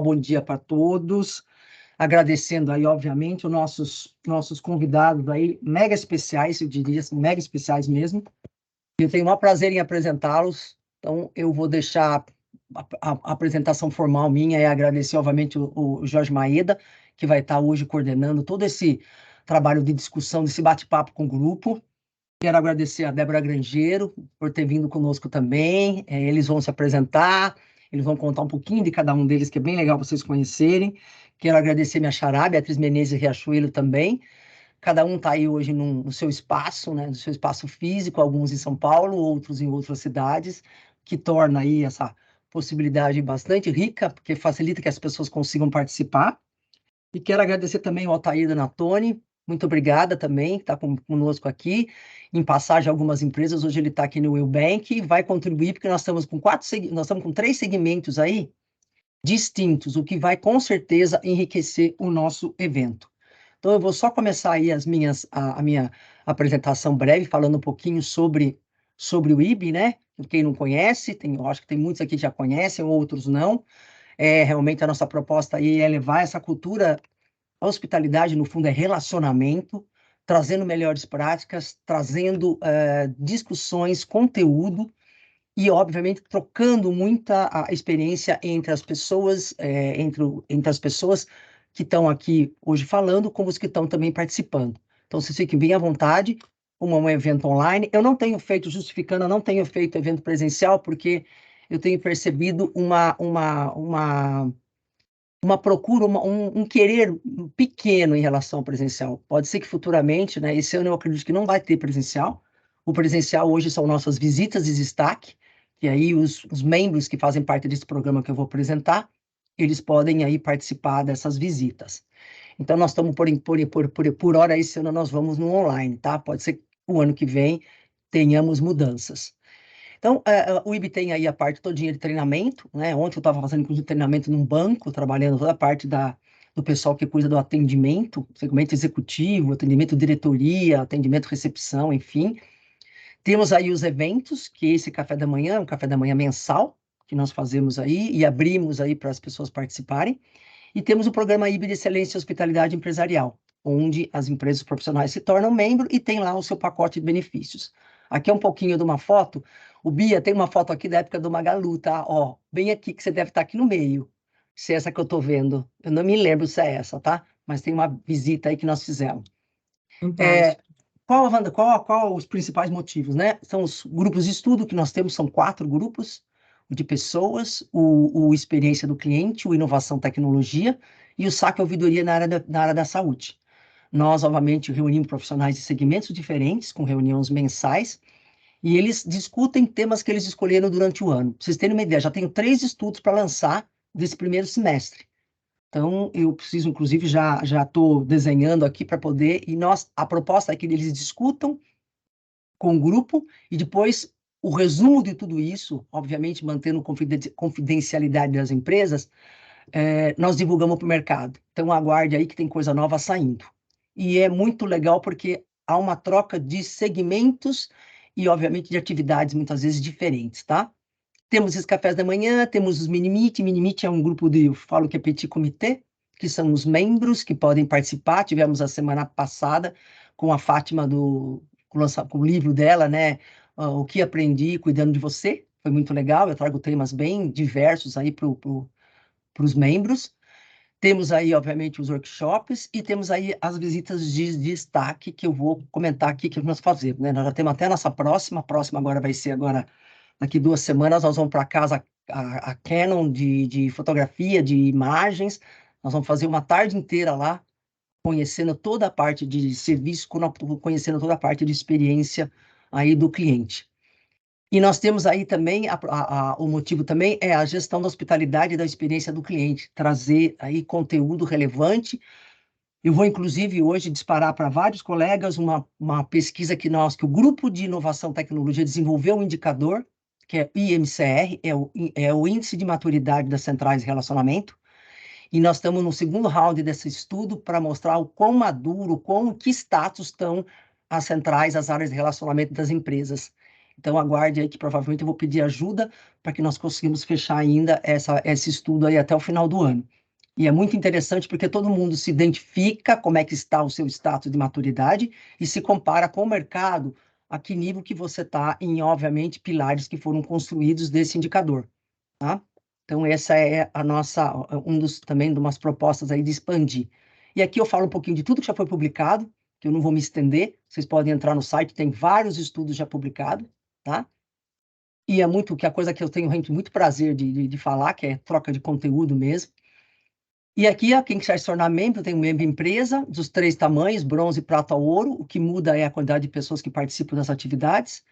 Bom dia para todos. Agradecendo aí, obviamente, os nossos convidados aí, mega especiais, eu diria assim, mega especiais mesmo. Eu tenho o maior prazer em apresentá-los, então eu vou deixar a apresentação formal minha e agradecer, obviamente, o Jorge Maeda, que vai estar hoje coordenando todo esse trabalho de discussão, desse bate-papo com o grupo. Quero agradecer a Débora Grangeiro por ter vindo conosco também. Eles vão se apresentar, eles vão contar um pouquinho de cada um deles, que é bem legal vocês conhecerem. Quero agradecer minha xará, Beatriz Menezes Riachuelo também. Cada um está aí hoje no seu espaço, né, no seu espaço físico, alguns em São Paulo, outros em outras cidades, que torna aí essa possibilidade bastante rica, porque facilita que as pessoas consigam participar. E quero agradecer também ao Altair Donatoni, muito obrigada também, que está conosco aqui, em passagem algumas empresas, hoje ele está aqui no Will Bank, vai contribuir, porque nós estamos com 3 segmentos aí, distintos, o que vai com certeza enriquecer o nosso evento. Então eu vou só começar aí a minha apresentação breve, falando um pouquinho sobre o IB, né? Quem não conhece, eu acho que tem muitos aqui que já conhecem, outros não. Realmente a nossa proposta aí é levar essa cultura. A hospitalidade, no fundo, é relacionamento, trazendo melhores práticas, trazendo discussões, conteúdo e, obviamente, trocando muita a experiência entre as pessoas, entre as pessoas que estão aqui hoje falando, como os que estão também participando. Então, vocês fiquem bem à vontade, como é um evento online. Eu não tenho feito, justificando, eu não tenho feito evento presencial, porque eu tenho percebido uma procura, um querer pequeno em relação ao presencial. Pode ser que futuramente, né, esse ano eu acredito que não vai ter presencial. O presencial hoje são nossas visitas de destaque, e aí os membros que fazem parte desse programa que eu vou apresentar, eles podem aí participar dessas visitas. Então, nós estamos, por hora, esse ano nós vamos no online, tá? Pode ser que o ano que vem tenhamos mudanças. Então, o IB tem aí a parte todinha de treinamento, né? Ontem eu estava fazendo inclusive treinamento num banco, trabalhando toda a parte do pessoal que cuida do atendimento, segmento executivo, atendimento diretoria, atendimento recepção, enfim. Temos aí os eventos, que esse café da manhã é um café da manhã mensal, que nós fazemos aí e abrimos aí para as pessoas participarem. E temos o programa IB de Excelência e Hospitalidade Empresarial, onde as empresas profissionais se tornam membro e tem lá o seu pacote de benefícios. Aqui é um pouquinho de uma foto. O Bia tem uma foto aqui da época do Magalu, tá? Ó, bem aqui, que você deve estar aqui no meio. Se é essa que eu estou vendo. Eu não me lembro se é essa, tá? Mas tem uma visita aí que nós fizemos. Qual os principais motivos, né? São os grupos de estudo que nós temos, são 4 grupos, o de pessoas, o experiência do cliente, o inovação tecnologia e o saque ouvidoria na área da saúde. Nós, obviamente, reunimos profissionais de segmentos diferentes, com reuniões mensais, e eles discutem temas que eles escolheram durante o ano. Pra vocês terem uma ideia, já tenho 3 estudos para lançar desse primeiro semestre. Então, eu preciso, inclusive, já estou desenhando aqui para poder, a proposta é que eles discutam com o grupo e depois o resumo de tudo isso, obviamente mantendo confidencialidade das empresas, nós divulgamos para o mercado. Então, aguarde aí que tem coisa nova saindo. E é muito legal porque há uma troca de segmentos e, obviamente, de atividades muitas vezes diferentes, tá? Temos os cafés da manhã, temos os mini-meet. Mini-meet é um grupo eu falo que é petit comité, que são os membros que podem participar. Tivemos a semana passada com a Fátima com o livro dela, né? O que aprendi cuidando de você. Foi muito legal. Eu trago temas bem diversos aí para os membros. Temos aí, obviamente, os workshops e temos aí as visitas de destaque que eu vou comentar aqui que nós fazemos, né? Nós já temos até a nossa próxima agora vai ser agora daqui 2 semanas, nós vamos para casa a Canon de fotografia, de imagens. Nós vamos fazer uma tarde inteira lá, conhecendo toda a parte de serviço, conhecendo toda a parte de experiência aí do cliente. E nós temos aí também, o motivo também é a gestão da hospitalidade e da experiência do cliente, trazer aí conteúdo relevante. Eu vou, inclusive, hoje disparar para vários colegas uma pesquisa que o Grupo de Inovação e Tecnologia desenvolveu um indicador, que é IMCR, é o Índice de Maturidade das Centrais de Relacionamento, e nós estamos no segundo round desse estudo para mostrar o quão maduro, que status estão as centrais, as áreas de relacionamento das empresas. Então, aguarde aí que provavelmente eu vou pedir ajuda para que nós consigamos fechar ainda esse estudo aí até o final do ano. E é muito interessante porque todo mundo se identifica como é que está o seu status de maturidade e se compara com o mercado a que nível que você está em, obviamente, pilares que foram construídos desse indicador, tá? Então, essa é a nossa, também de umas propostas aí de expandir. E aqui eu falo um pouquinho de tudo que já foi publicado, que eu não vou me estender, vocês podem entrar no site, tem vários estudos já publicados, tá? E é muito, que a coisa que eu tenho muito prazer de falar, que é troca de conteúdo mesmo. E aqui, ó, quem quiser se tornar membro, tem um membro empresa, dos 3 tamanhos, bronze, prata ou ouro. O que muda é a quantidade de pessoas que participam das atividades.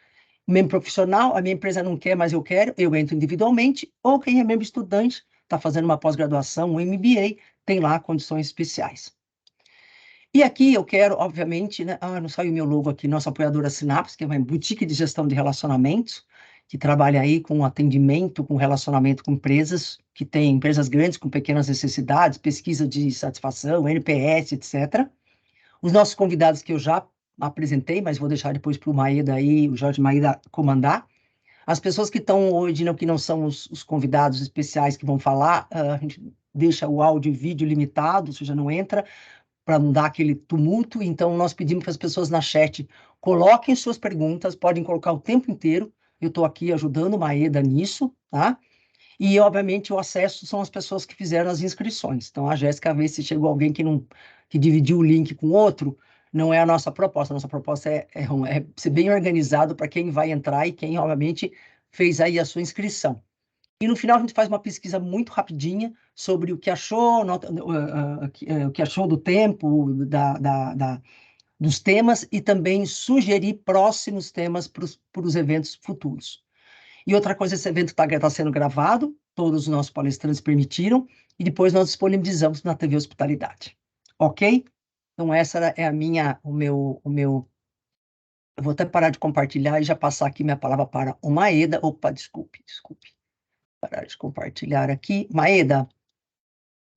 Membro profissional, a minha empresa não quer, mas eu quero, eu entro individualmente. Ou quem é membro estudante, está fazendo uma pós-graduação, um MBA, tem lá condições especiais. E aqui eu quero, obviamente, né? Não saiu o meu logo aqui, nossa apoiadora Sinapse, que é uma boutique de gestão de relacionamentos, que trabalha aí com atendimento, com relacionamento com empresas, que tem empresas grandes com pequenas necessidades, pesquisa de satisfação, NPS, etc. Os nossos convidados que eu já apresentei, mas vou deixar depois para o Maeda aí, o Jorge Maeda comandar. As pessoas que estão hoje, não, que não são os convidados especiais que vão falar, a gente deixa o áudio e vídeo limitado, ou seja, não entra, para não dar aquele tumulto. Então, nós pedimos para as pessoas na chat coloquem suas perguntas, podem colocar o tempo inteiro. Eu estou aqui ajudando o Maeda nisso, tá? E, obviamente, o acesso são as pessoas que fizeram as inscrições. Então, a Jéssica vê se chegou alguém que dividiu o link com outro. Não é a nossa proposta. A nossa proposta é ser bem organizado para quem vai entrar e quem, obviamente, fez aí a sua inscrição. E no final a gente faz uma pesquisa muito rapidinha sobre o que achou, o que achou do tempo, dos temas e também sugerir próximos temas para os eventos futuros. E outra coisa, esse evento está sendo gravado, todos os nossos palestrantes permitiram, e depois nós disponibilizamos na TV Hospitalidade. Ok? Então essa é eu vou até parar de compartilhar e já passar aqui minha palavra para o Maeda. Opa, desculpe. Parar de compartilhar aqui. Maeda,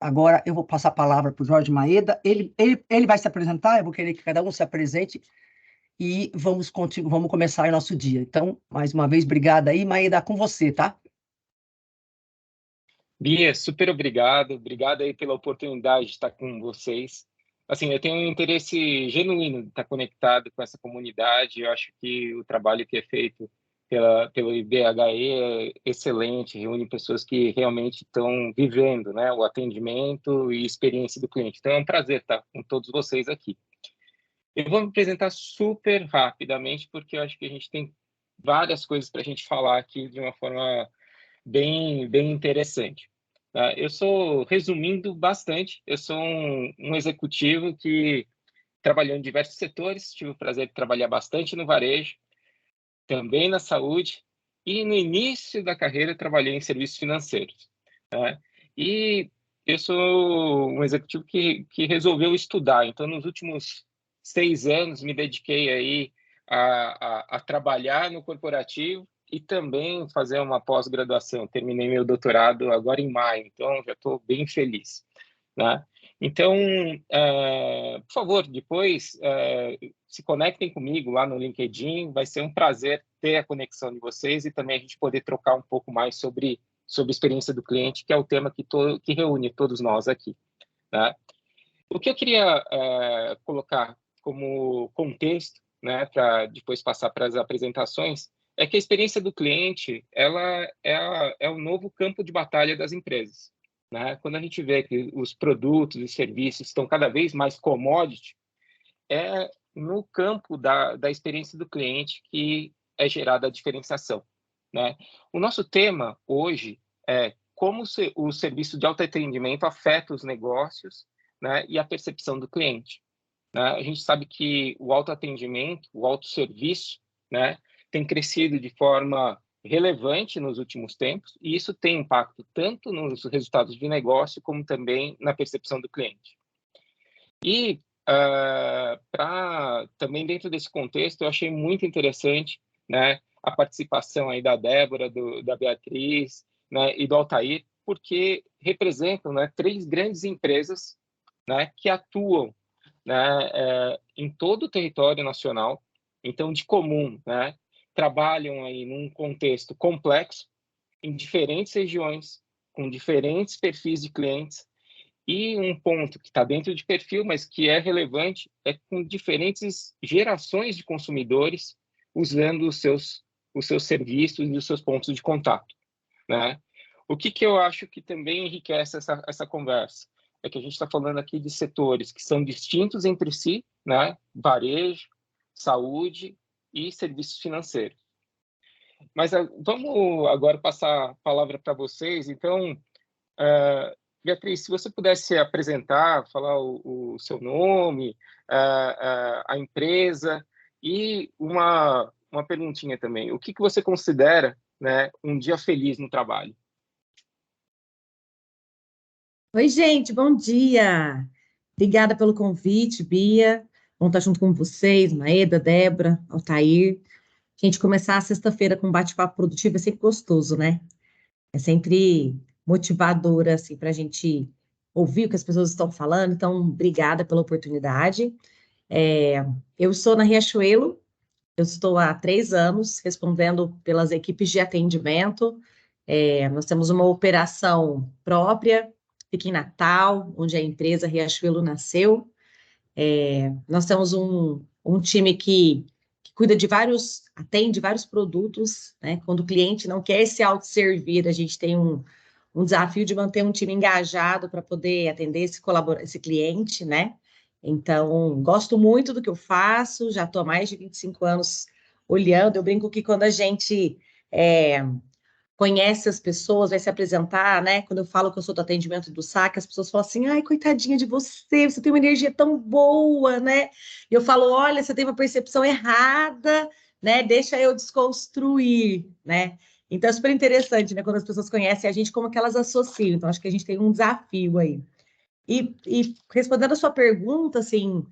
agora eu vou passar a palavra para o Jorge Maeda. Ele vai se apresentar, eu vou querer que cada um se apresente e vamos começar o nosso dia. Então, mais uma vez, obrigada aí. Maeda, com você, tá? Bia, super obrigado. Obrigado aí pela oportunidade de estar com vocês. Assim, eu tenho um interesse genuíno de estar conectado com essa comunidade. Eu acho que o trabalho que é feito pelo IBHE é excelente, reúne pessoas que realmente estão vivendo, né, o atendimento e experiência do cliente. Então, é um prazer estar com todos vocês aqui. Eu vou me apresentar super rapidamente, porque eu acho que a gente tem várias coisas para a gente falar aqui de uma forma bem interessante. Tá? Eu sou, resumindo bastante, eu sou um executivo que trabalhou em diversos setores, tive o prazer de trabalhar bastante no varejo, também na saúde, e no início da carreira trabalhei em serviços financeiros. Tá? E eu sou um executivo que resolveu estudar, então nos últimos 6 anos me dediquei aí a trabalhar no corporativo e também fazer uma pós-graduação. Terminei meu doutorado agora em maio, então já estou bem feliz. Né? Então, por favor, depois se conectem comigo lá no LinkedIn, vai ser um prazer ter a conexão de vocês e também a gente poder trocar um pouco mais sobre a experiência do cliente, que é o tema que reúne todos nós aqui. Né? O que eu queria colocar como contexto, né, para depois passar para as apresentações, é que a experiência do cliente ela é o novo campo de batalha das empresas. Né? Quando a gente vê que os produtos e serviços estão cada vez mais commodity, é no campo da experiência do cliente que é gerada a diferenciação. Né? O nosso tema hoje é como o serviço de autoatendimento afeta os negócios, né, e a percepção do cliente. Né? A gente sabe que o autoatendimento, o autosserviço, né, tem crescido de forma relevante nos últimos tempos, e isso tem impacto tanto nos resultados de negócio, como também na percepção do cliente. E também dentro desse contexto, eu achei muito interessante, né, a participação aí da Débora, da Beatriz, né, e do Altair, porque representam, né, 3 grandes empresas, né, que atuam, né, em todo o território nacional. Então, de comum, né, trabalham aí num contexto complexo, em diferentes regiões, com diferentes perfis de clientes, e um ponto que está dentro de perfil, mas que é relevante, é com diferentes gerações de consumidores usando os seus serviços e os seus pontos de contato, né? O que eu acho que também enriquece essa conversa é que a gente está falando aqui de setores que são distintos entre si, né? Varejo, saúde e serviços financeiros. Mas vamos agora passar a palavra para vocês. Então, Beatriz, se você pudesse apresentar, falar o seu nome, a empresa e uma perguntinha também. O que você considera, né, um dia feliz no trabalho? Oi, gente, bom dia. Obrigada pelo convite, Bia. Bom estar junto com vocês, Maeda, Débora, Altair. Gente, começar a sexta-feira com um bate-papo produtivo é sempre gostoso, né? É sempre motivador, assim, para a gente ouvir o que as pessoas estão falando. Então, obrigada pela oportunidade. Eu sou na Riachuelo, eu estou há 3 anos respondendo pelas equipes de atendimento. Nós temos uma operação própria, fica em Natal, onde a empresa Riachuelo nasceu. Nós temos um time que cuida de atende vários produtos, né? Quando o cliente não quer se autosservir, a gente tem um desafio de manter um time engajado para poder atender esse cliente, né? Então, gosto muito do que eu faço, já estou há mais de 25 anos olhando. Eu brinco que quando a gente conhece as pessoas, vai se apresentar, né? Quando eu falo que eu sou do atendimento do saque, as pessoas falam assim: ai, coitadinha de você, você tem uma energia tão boa, né? E eu falo: olha, você tem uma percepção errada, né? Deixa eu desconstruir, né? Então é super interessante, né? Quando as pessoas conhecem a gente, como que elas associam. Então, acho que a gente tem um desafio aí. E respondendo a sua pergunta, assim,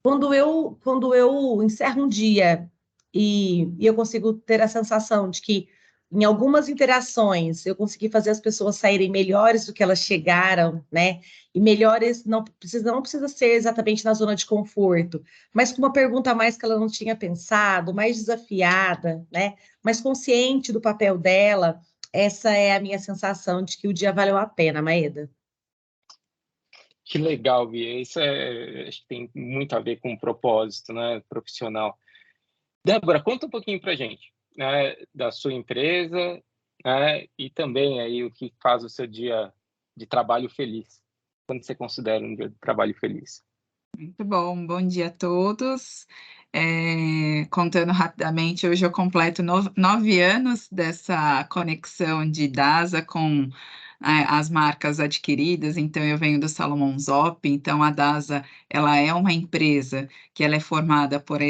quando eu encerro um dia e eu consigo ter a sensação de que em algumas interações eu consegui fazer as pessoas saírem melhores do que elas chegaram, né? E melhores não precisa ser exatamente na zona de conforto, mas com uma pergunta a mais que ela não tinha pensado, mais desafiada, né? Mais consciente do papel dela. Essa é a minha sensação de que o dia valeu a pena, Maeda. Que legal, Bia. Isso acho que tem muito a ver com o propósito, né, profissional. Débora, conta um pouquinho para a gente, né, da sua empresa, né, e também aí o que faz o seu dia de trabalho feliz. Quando você considera um dia de trabalho feliz? Muito bom dia a todos. Contando rapidamente, hoje eu completo 9 anos dessa conexão de DASA com as marcas adquiridas, então eu venho do Salomon Zop, então a DASA, ela é uma empresa que ela é formada por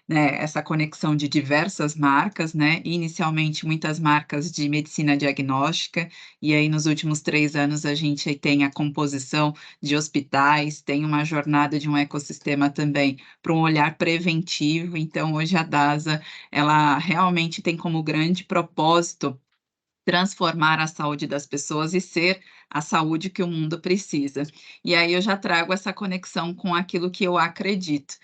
essa conexão de diversas marcas, né? Inicialmente muitas marcas de medicina diagnóstica, e aí nos últimos 3 anos a gente tem a composição de hospitais, tem uma jornada de um ecossistema também para um olhar preventivo. Então, hoje a DASA, ela realmente tem como grande propósito transformar a saúde das pessoas e ser a saúde que o mundo precisa. E aí eu já trago essa conexão com aquilo que eu acredito,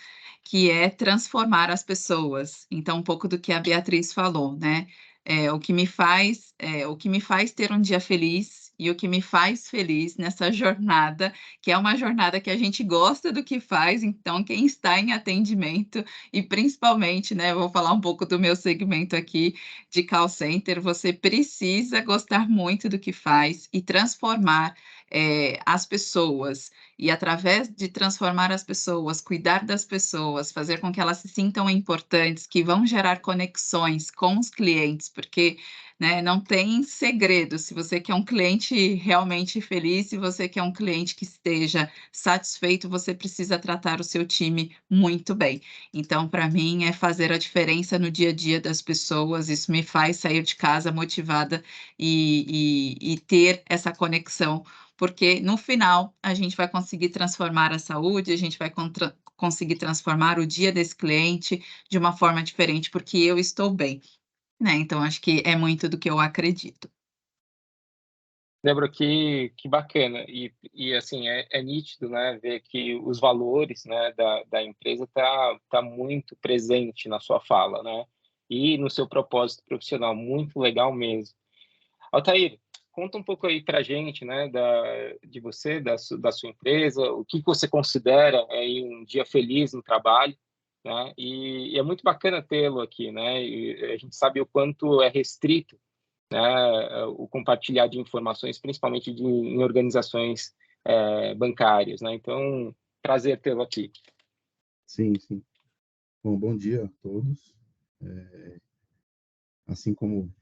que é transformar as pessoas. Então, um pouco do que a Beatriz falou, né? O que me faz ter um dia feliz e o que me faz feliz nessa jornada, que é uma jornada que a gente gosta do que faz, então quem está em atendimento e principalmente, né, vou falar um pouco do meu segmento aqui de call center, você precisa gostar muito do que faz e transformar as pessoas. E através de transformar as pessoas, cuidar das pessoas, fazer com que elas se sintam importantes, que vão gerar conexões com os clientes, porque, né, não tem segredo. Se você quer um cliente realmente feliz, se você quer um cliente que esteja satisfeito, você precisa tratar o seu time muito bem. Então, para mim, é fazer a diferença no dia a dia das pessoas. Isso me faz sair de casa motivada e ter essa conexão, porque no final a gente vai conseguir transformar a saúde, a gente vai conseguir transformar o dia desse cliente de uma forma diferente, porque eu estou bem, né? Então, acho que é muito do que eu acredito. Débora, que bacana. E assim, é nítido, né, ver que os valores, né, da empresa tá muito presente na sua fala, né, e no seu propósito profissional. Muito legal mesmo. Altair, conta um pouco aí pra gente, né, de você, da sua empresa, o que você considera aí um dia feliz no trabalho, né, e é muito bacana tê-lo aqui, né, e a gente sabe o quanto é restrito, né, o compartilhar de informações, principalmente em organizações bancárias, né? Então, prazer tê-lo aqui. Sim, sim. Bom dia a todos. Assim como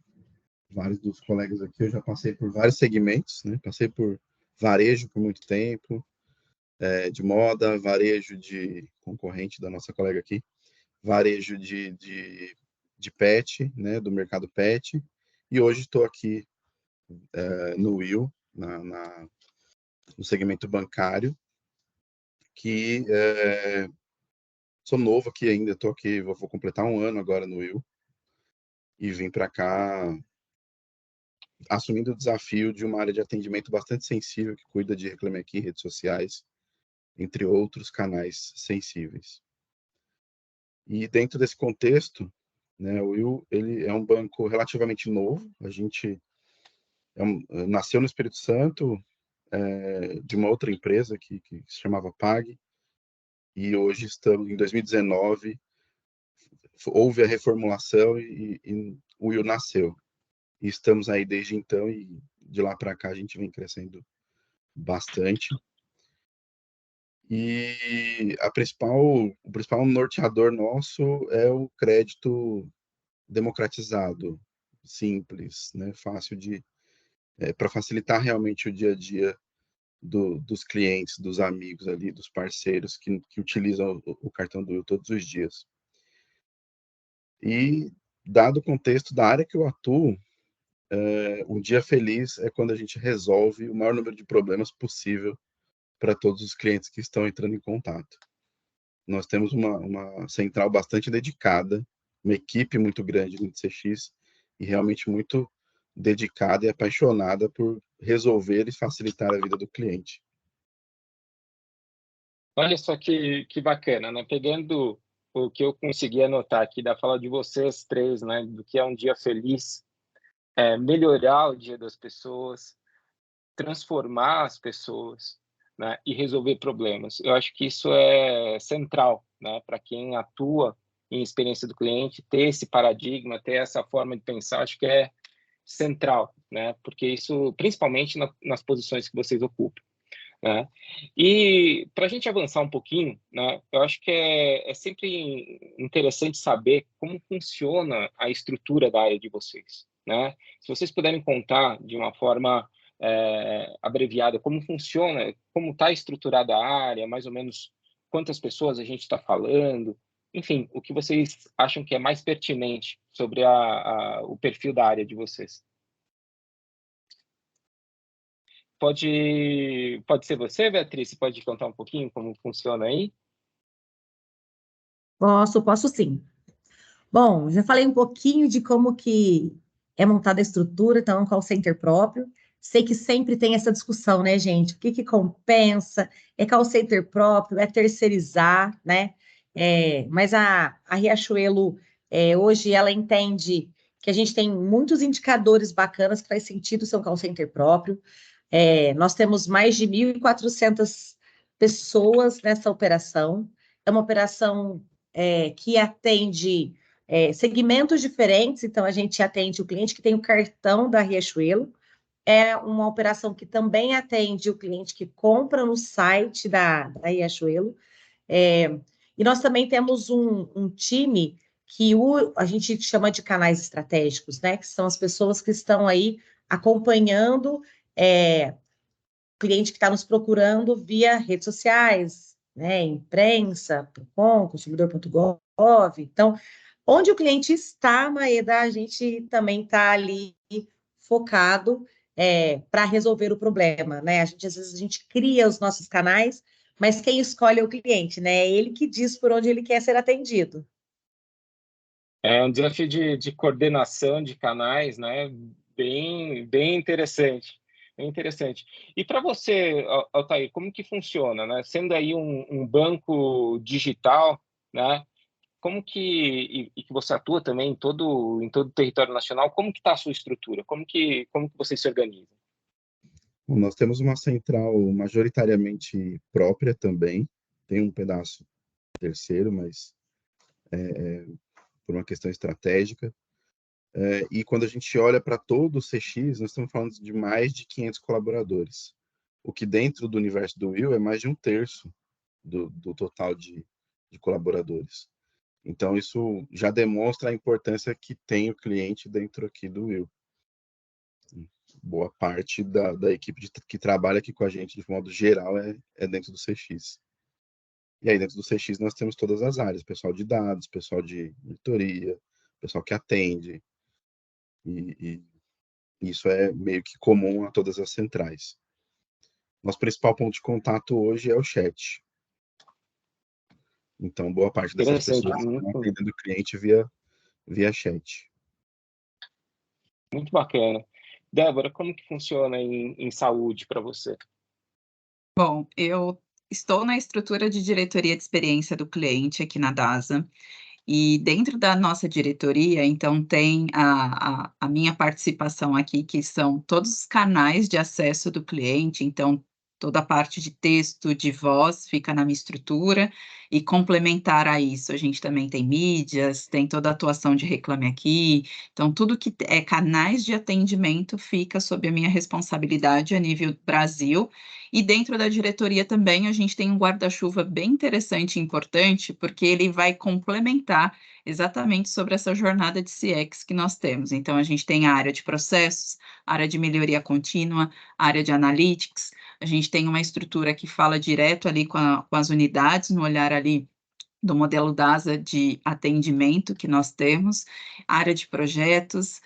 vários dos colegas aqui, eu já passei por vários segmentos, né? Passei por varejo por muito tempo, de moda, varejo de concorrente da nossa colega aqui, varejo de pet, né? Do mercado pet, e hoje estou aqui no Will, no segmento bancário, que sou novo aqui ainda, estou aqui, vou completar um ano agora no Will, e vim para cá assumindo o desafio de uma área de atendimento bastante sensível, que cuida de Reclame Aqui, redes sociais, entre outros canais sensíveis. E dentro desse contexto, né, o Will ele é um banco relativamente novo. A gente nasceu no Espírito Santo, de uma outra empresa que se chamava Pag, e hoje estamos em 2019, houve a reformulação e o Will nasceu. E estamos aí desde então, e de lá para cá a gente vem crescendo bastante. E o principal norteador nosso é o crédito democratizado, simples, né, fácil para facilitar realmente o dia a dia dos clientes, dos amigos ali, dos parceiros que utilizam o cartão do Will todos os dias. E, dado o contexto da área que eu atuo, um dia feliz é quando a gente resolve o maior número de problemas possível para todos os clientes que estão entrando em contato. Nós temos uma central bastante dedicada, uma equipe muito grande no CX e realmente muito dedicada e apaixonada por resolver e facilitar a vida do cliente. Olha só que bacana, né? Pegando o que eu consegui anotar aqui da fala de vocês três, né, do que é um dia feliz, melhorar o dia das pessoas, transformar as pessoas, né, e resolver problemas. Eu acho que isso é central, né, para quem atua em experiência do cliente, ter esse paradigma, ter essa forma de pensar, acho que é central, né, porque isso, principalmente nas posições que vocês ocupam, né. E para a gente avançar um pouquinho, né, eu acho que é sempre interessante saber como funciona a estrutura da área de vocês, né? Se vocês puderem contar de uma forma abreviada como funciona, como está estruturada a área, mais ou menos quantas pessoas a gente está falando, enfim, o que vocês acham que é mais pertinente sobre o perfil da área de vocês. Pode ser você, Beatriz? Você pode contar um pouquinho como funciona aí? Posso sim. Bom, já falei um pouquinho de como que é montada a estrutura, então é um call center próprio. Sei que sempre tem essa discussão, né, gente? O que que compensa? É call center próprio? É terceirizar, né? Mas a Riachuelo, hoje, ela entende que a gente tem muitos indicadores bacanas que faz sentido ser um call center próprio. Nós temos mais de 1.400 pessoas nessa operação. É uma operação que atende segmentos diferentes, então a gente atende o cliente que tem o cartão da Riachuelo, é uma operação que também atende o cliente que compra no site da Riachuelo, e nós também temos um time que a gente chama de canais estratégicos, né, que são as pessoas que estão aí acompanhando o cliente que está nos procurando via redes sociais, né, imprensa, Procon, consumidor.gov, então onde o cliente está, Maeda, a gente também está ali focado para resolver o problema, né? Às vezes a gente cria os nossos canais, mas quem escolhe é o cliente, né? É ele que diz por onde ele quer ser atendido. É um desafio de coordenação de canais, né? Bem interessante. É interessante. E para você, Altair, como que funciona, né? Sendo aí um banco digital, né? Como que e que você atua também em todo o território nacional, como que está a sua estrutura? Como que você se organiza? Bom, nós temos uma central majoritariamente própria também, tem um pedaço terceiro, mas por uma questão estratégica. E quando a gente olha para todo o CX, nós estamos falando de mais de 500 colaboradores, o que dentro do universo do Will é mais de um terço do total de colaboradores. Então, isso já demonstra a importância que tem o cliente dentro aqui do Will. Boa parte da equipe que trabalha aqui com a gente, de modo geral, é dentro do CX. E aí, dentro do CX, nós temos todas as áreas, pessoal de dados, pessoal de monitoria, pessoal que atende, e isso é meio que comum a todas as centrais. Nosso principal ponto de contato hoje é o chat. Então, boa parte dessas Interessante, pessoas estão atendendo o cliente via chat. muito bacana. Débora, como que funciona em saúde para você? Bom, eu estou na estrutura de diretoria de experiência do cliente aqui na DASA, e dentro da nossa diretoria, então, tem a minha participação aqui, que são todos os canais de acesso do cliente, então, toda a parte de texto, de voz, fica na minha estrutura, e complementar a isso, a gente também tem mídias, tem toda a atuação de Reclame Aqui, então, tudo que é canais de atendimento fica sob a minha responsabilidade a nível Brasil, e dentro da diretoria também a gente tem um guarda-chuva bem interessante e importante, porque ele vai complementar exatamente sobre essa jornada de CX que nós temos. Então, a gente tem a área de processos, área de melhoria contínua, área de analytics, a gente tem uma estrutura que fala direto ali com as unidades, no olhar ali do modelo DASA de atendimento que nós temos, área de projetos,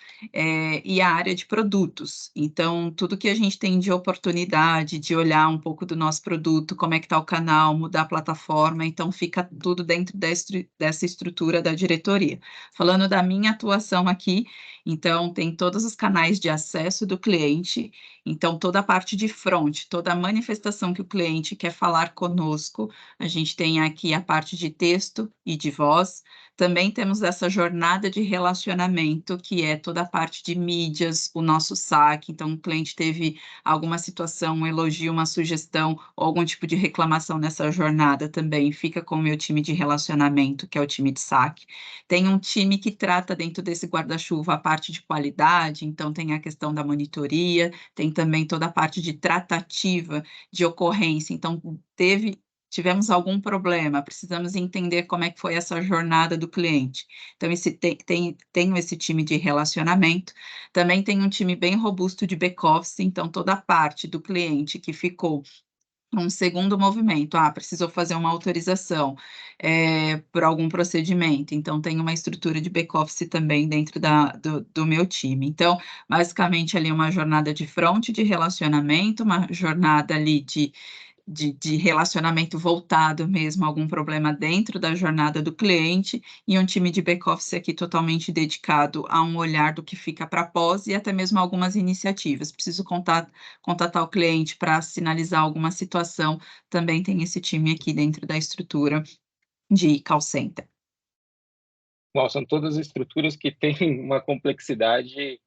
e a área de produtos. Então, tudo que a gente tem de oportunidade, de olhar um pouco do nosso produto, como é que está o canal, mudar a plataforma, então fica tudo dentro dessa estrutura da diretoria. Falando da minha atuação aqui, então tem todos os canais de acesso do cliente, então toda a parte de front, toda a manifestação que o cliente quer falar conosco, a gente tem aqui a parte de texto e de voz, também temos essa jornada de relacionamento, que é toda a parte de mídias, o nosso saque, então o cliente teve alguma situação, um elogio, uma sugestão, ou algum tipo de reclamação nessa jornada também, fica com o meu time de relacionamento, que é o time de saque. Tem um time que trata dentro desse guarda-chuva a parte de qualidade, então tem a questão da monitoria, tem também toda a parte de tratativa de ocorrência, então tivemos algum problema, precisamos entender como é que foi essa jornada do cliente. Então, tenho esse time de relacionamento, também tem um time bem robusto de back-office, então toda a parte do cliente que ficou um segundo movimento, precisou fazer uma autorização, por algum procedimento, então tem uma estrutura de back-office também dentro do meu time. Então, basicamente, ali uma jornada de front de relacionamento, uma jornada ali de relacionamento voltado mesmo a algum problema dentro da jornada do cliente, e um time de back-office aqui totalmente dedicado a um olhar do que fica para pós e até mesmo algumas iniciativas. Preciso contatar o cliente para sinalizar alguma situação, também tem esse time aqui dentro da estrutura de call center. Bom, são todas estruturas que têm uma complexidade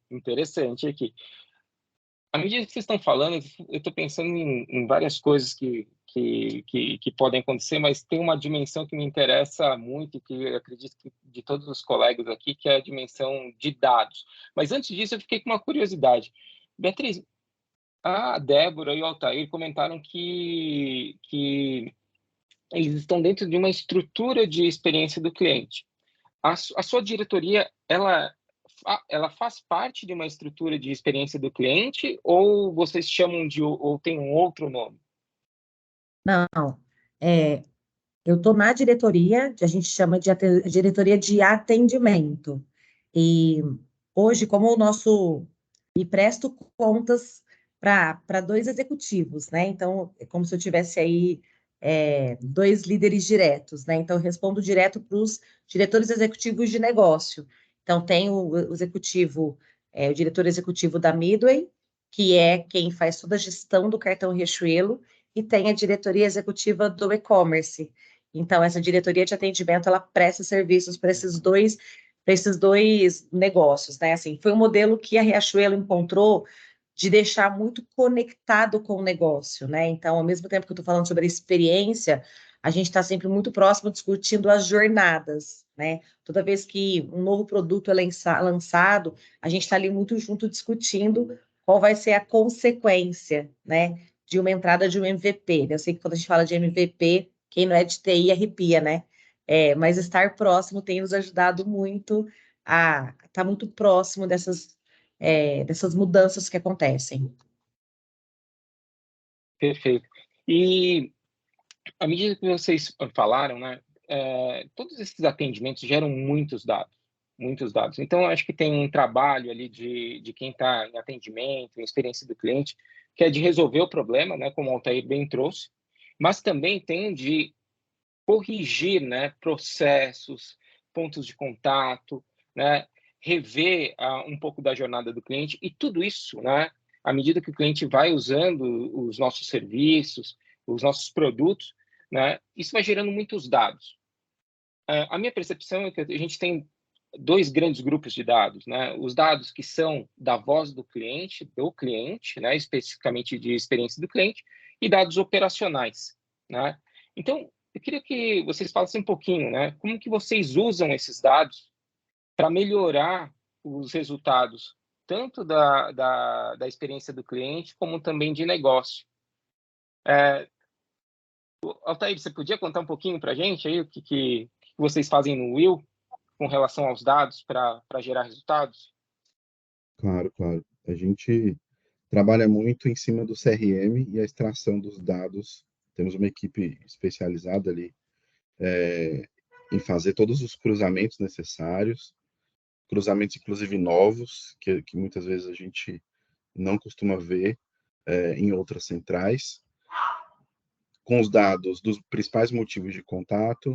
interessante aqui. À medida que vocês estão falando, eu estou pensando em várias coisas que podem acontecer, mas tem uma dimensão que me interessa muito, que eu acredito que de todos os colegas aqui, que é a dimensão de dados. Mas antes disso, eu fiquei com uma curiosidade. Beatriz, a Débora e o Altair comentaram que eles estão dentro de uma estrutura de experiência do cliente. A sua diretoria, ela faz parte de uma estrutura de experiência do cliente, ou vocês chamam ou tem um outro nome? Não, eu estou na diretoria, a gente chama de diretoria de atendimento. E hoje, como e presto contas para dois executivos, né? Então, é como se eu tivesse aí dois líderes diretos, né? Então, eu respondo direto para os diretores executivos de negócio. Então, tem o executivo é o diretor executivo da Midway, que é quem faz toda a gestão do cartão Riachuelo, e tem a diretoria executiva do e-commerce. Então, essa diretoria de atendimento, ela presta serviços para esses dois negócios, né? Assim, foi um modelo que a Riachuelo encontrou de deixar muito conectado com o negócio, né? Então, ao mesmo tempo que eu estou falando sobre a experiência, a gente está sempre muito próximo discutindo as jornadas, né? Toda vez que um novo produto é lançado, a gente está ali muito junto discutindo qual vai ser a consequência, né, de uma entrada de um MVP. Eu sei que quando a gente fala de MVP, quem não é de TI arrepia, né? Mas estar próximo tem nos ajudado muito a estar muito próximo dessas mudanças que acontecem. Perfeito. E à medida que vocês falaram, né, todos esses atendimentos geram muitos dados, muitos dados. Então, acho que tem um trabalho ali de quem está em atendimento, em experiência do cliente, que é de resolver o problema, né, como o Altair bem trouxe, mas também tem de corrigir, né, processos, pontos de contato, né, rever um pouco da jornada do cliente, e tudo isso, né, à medida que o cliente vai usando os nossos serviços, os nossos produtos, né, isso vai gerando muitos dados. A minha percepção é que a gente tem dois grandes grupos de dados, né? Os dados que são da voz do cliente, né? Especificamente de experiência do cliente, e dados operacionais, né? Então, eu queria que vocês falassem um pouquinho, né? Como que vocês usam esses dados para melhorar os resultados, tanto da experiência do cliente, como também de negócio. Altair, você podia contar um pouquinho para a gente aí o que vocês fazem no Will com relação aos dados para gerar resultados? Claro, claro. A gente trabalha muito em cima do CRM e a extração dos dados. Temos uma equipe especializada ali em fazer todos os cruzamentos necessários, cruzamentos inclusive novos, que muitas vezes a gente não costuma ver em outras centrais, com os dados dos principais motivos de contato,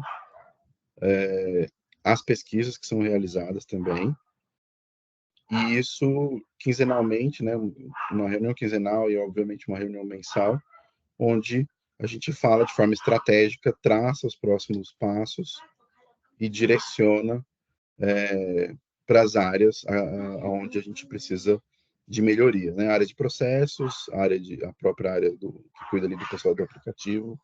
as pesquisas que são realizadas também, e isso quinzenalmente, né, uma reunião quinzenal e, obviamente, uma reunião mensal, onde a gente fala de forma estratégica, traça os próximos passos e direciona para as áreas onde a gente precisa de melhoria, né? A área de processos, a própria área que cuida ali do pessoal do aplicativo,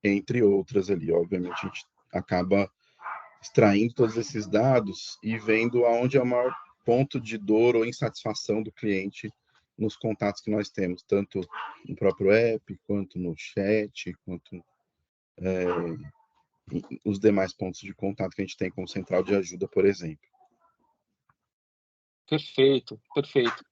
entre outras ali. Obviamente, a gente acaba extraindo todos esses dados e vendo aonde é o maior ponto de dor ou insatisfação do cliente nos contatos que nós temos, tanto no próprio app, quanto no chat, quanto os demais pontos de contato que a gente tem como central de ajuda, por exemplo. Perfeito, perfeito.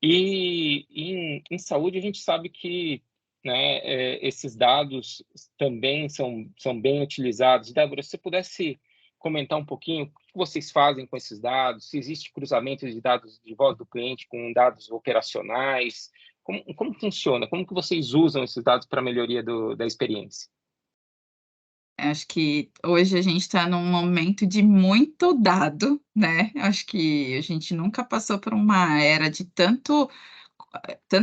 E em saúde a gente sabe que, né, esses dados também são bem utilizados. Débora, se você pudesse comentar um pouquinho o que vocês fazem com esses dados, se existe cruzamento de dados de voz do cliente com dados operacionais, como funciona? Como que vocês usam esses dados para a melhoria da experiência? Acho que hoje a gente está num momento de muito dado, né? Acho que a gente nunca passou por uma era de tanta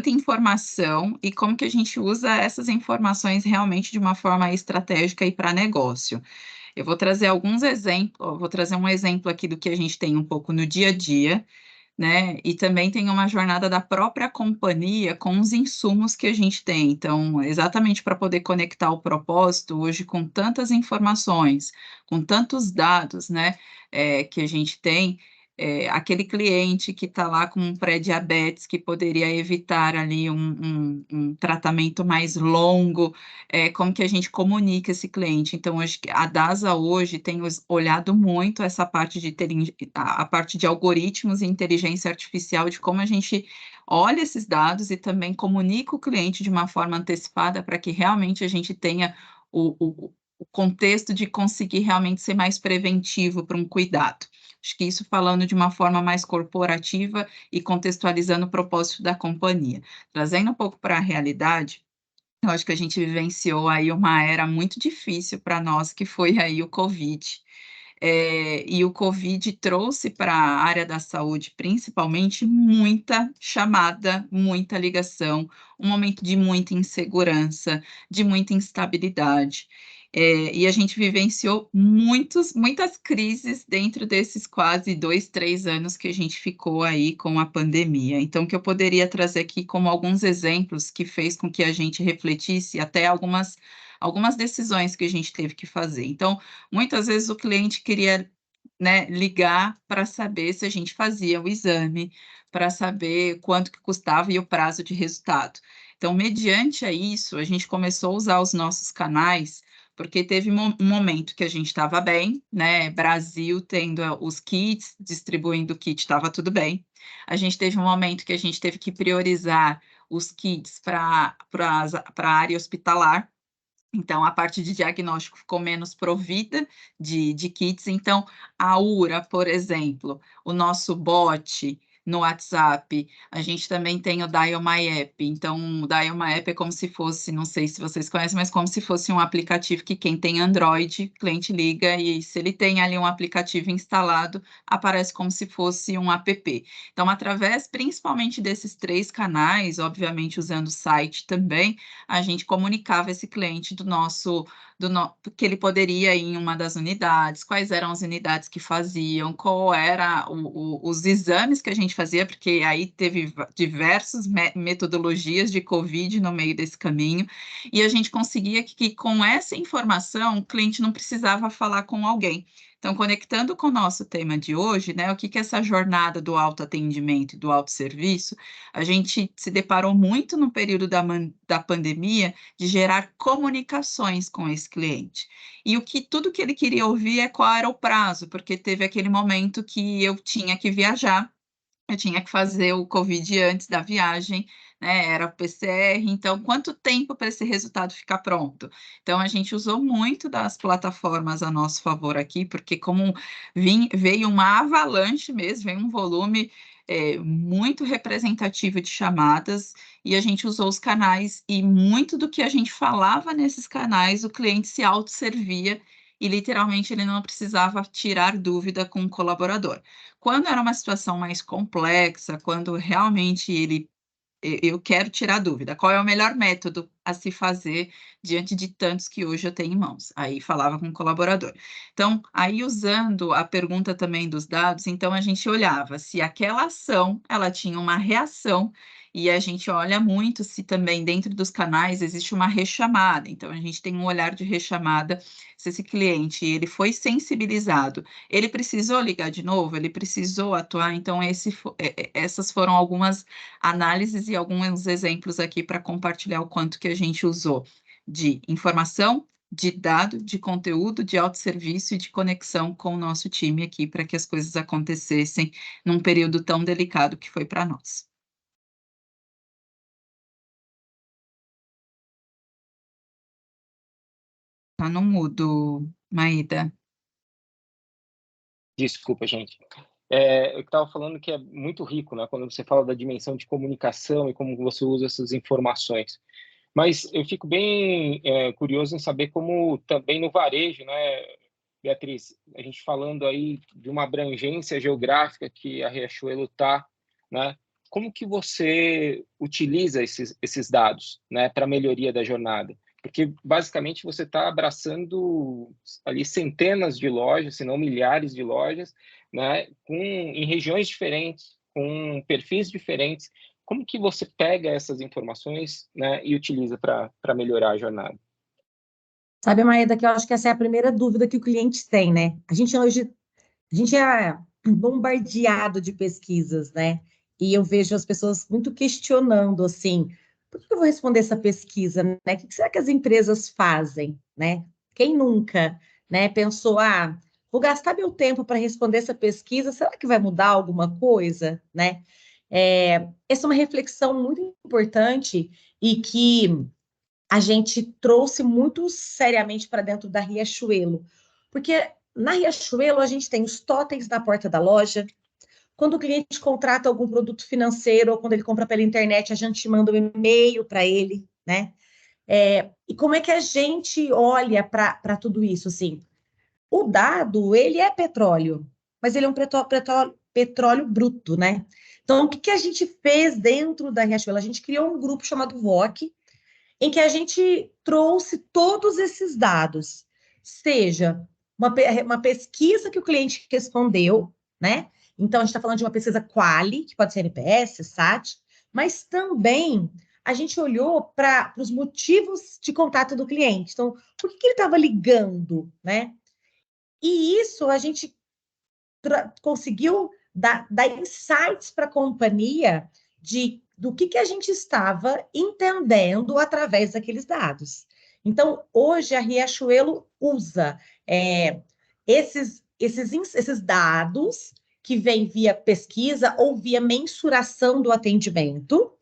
informação e como que a gente usa essas informações realmente de uma forma estratégica e para negócio. Eu vou trazer alguns exemplos, vou trazer um exemplo aqui do que a gente tem um pouco no dia a dia, né, e também tem uma jornada da própria companhia com os insumos que a gente tem. Então, exatamente para poder conectar o propósito hoje com tantas informações, com tantos dados, né, que a gente tem, aquele cliente que está lá com um pré-diabetes, que poderia evitar ali um tratamento mais longo, como que a gente comunica esse cliente. Então, hoje a DASA hoje tem olhado muito essa parte de a parte de algoritmos e inteligência artificial, de como a gente olha esses dados e também comunica o cliente de uma forma antecipada, para que realmente a gente tenha o contexto de conseguir realmente ser mais preventivo para um cuidado. Acho que isso falando de uma forma mais corporativa e contextualizando o propósito da companhia. Trazendo um pouco para a realidade, eu acho que a gente vivenciou aí uma era muito difícil para nós, que foi aí o Covid. E o Covid trouxe para a área da saúde, principalmente, muita chamada, muita ligação, um momento de muita insegurança, de muita instabilidade. E a gente vivenciou muitas crises dentro desses quase 2, 3 anos que a gente ficou aí com a pandemia. Então, o que eu poderia trazer aqui como alguns exemplos que fez com que a gente refletisse até algumas decisões que a gente teve que fazer. Então, muitas vezes o cliente queria, né, ligar para saber se a gente fazia o exame, para saber quanto que custava e o prazo de resultado. Então, mediante a isso, a gente começou a usar os nossos canais, porque teve um momento que a gente estava bem, né, Brasil tendo os kits, distribuindo o kit, estava tudo bem. A gente teve um momento que a gente teve que priorizar os kits para a área hospitalar, então, a parte de diagnóstico ficou menos provida de kits. Então, a URA, por exemplo, o nosso bot no WhatsApp, a gente também tem o Dial My App. Então, o Dial My App é como se fosse, não sei se vocês conhecem, mas como se fosse um aplicativo que quem tem Android, o cliente liga e se ele tem ali um aplicativo instalado, aparece como se fosse um app. Então, através principalmente desses 3 canais, obviamente usando o site também, a gente comunicava esse cliente que ele poderia ir em uma das unidades, quais eram as unidades que faziam, qual era os exames que a gente fazia, porque aí teve diversas metodologias de COVID no meio desse caminho, e a gente conseguia que com essa informação o cliente não precisava falar com alguém. Então, conectando com o nosso tema de hoje, né, o que é essa jornada do autoatendimento e do autosserviço, a gente se deparou muito no período da pandemia de gerar comunicações com esse cliente. E tudo que ele queria ouvir é qual era o prazo, porque teve aquele momento que eu tinha que viajar, eu tinha que fazer o COVID antes da viagem, né, era o PCR, então quanto tempo para esse resultado ficar pronto? Então a gente usou muito das plataformas a nosso favor aqui, porque como veio uma avalanche mesmo, veio um volume muito representativo de chamadas, e a gente usou os canais, e muito do que a gente falava nesses canais, o cliente se autosservia, e literalmente ele não precisava tirar dúvida com o colaborador. Quando era uma situação mais complexa, quando realmente eu quero tirar dúvida, qual é o melhor método a se fazer diante de tantos que hoje eu tenho em mãos? Aí falava com o colaborador. Então, aí usando a pergunta também dos dados, então a gente olhava se aquela ação, ela tinha uma reação, e a gente olha muito se também dentro dos canais existe uma rechamada. Então, a gente tem um olhar de rechamada, se esse cliente, ele foi sensibilizado, ele precisou ligar de novo, ele precisou atuar. Então, essas foram algumas análises e alguns exemplos aqui para compartilhar o quanto que a gente usou de informação, de dado, de conteúdo, de autosserviço e de conexão com o nosso time aqui para que as coisas acontecessem num período tão delicado que foi para nós. Tá no mudo, Maída. Desculpa, gente. Eu estava falando que é muito rico, né, quando você fala da dimensão de comunicação e como você usa essas informações. Mas eu fico bem curioso em saber como também no varejo, né, Beatriz, a gente falando aí de uma abrangência geográfica que a Riachuelo está, né, como que você utiliza esses dados, né, para a melhoria da jornada? Porque, basicamente, você está abraçando ali centenas de lojas, se não milhares de lojas, né, em regiões diferentes, com perfis diferentes. Como que você pega essas informações, né, e utiliza para melhorar a jornada? Sabe, Maeda, que eu acho que essa é a primeira dúvida que o cliente tem, né? A gente é bombardeado de pesquisas, né? E eu vejo as pessoas muito questionando, assim, por que eu vou responder essa pesquisa, né? O que será que as empresas fazem, né? Quem nunca, né, pensou, vou gastar meu tempo para responder essa pesquisa, será que vai mudar alguma coisa, né? Essa é uma reflexão muito importante e que a gente trouxe muito seriamente para dentro da Riachuelo, porque na Riachuelo a gente tem os totens na porta da loja. Quando o cliente contrata algum produto financeiro ou quando ele compra pela internet, a gente manda um e-mail para ele, né? E como é que a gente olha para tudo isso, assim? O dado, ele é petróleo, mas ele é um petróleo bruto, né? Então, o que a gente fez dentro da Riachuelo? A gente criou um grupo chamado VOC, em que a gente trouxe todos esses dados, seja uma pesquisa que o cliente respondeu, né? Então, a gente está falando de uma pesquisa quali, que pode ser NPS, SAT, mas também a gente olhou para os motivos de contato do cliente. Então, por que ele estava ligando, né? E isso a gente conseguiu dar insights para a companhia do que a gente estava entendendo através daqueles dados. Então, hoje a Riachuelo usa esses dados que vêm via pesquisa ou via mensuração do atendimento,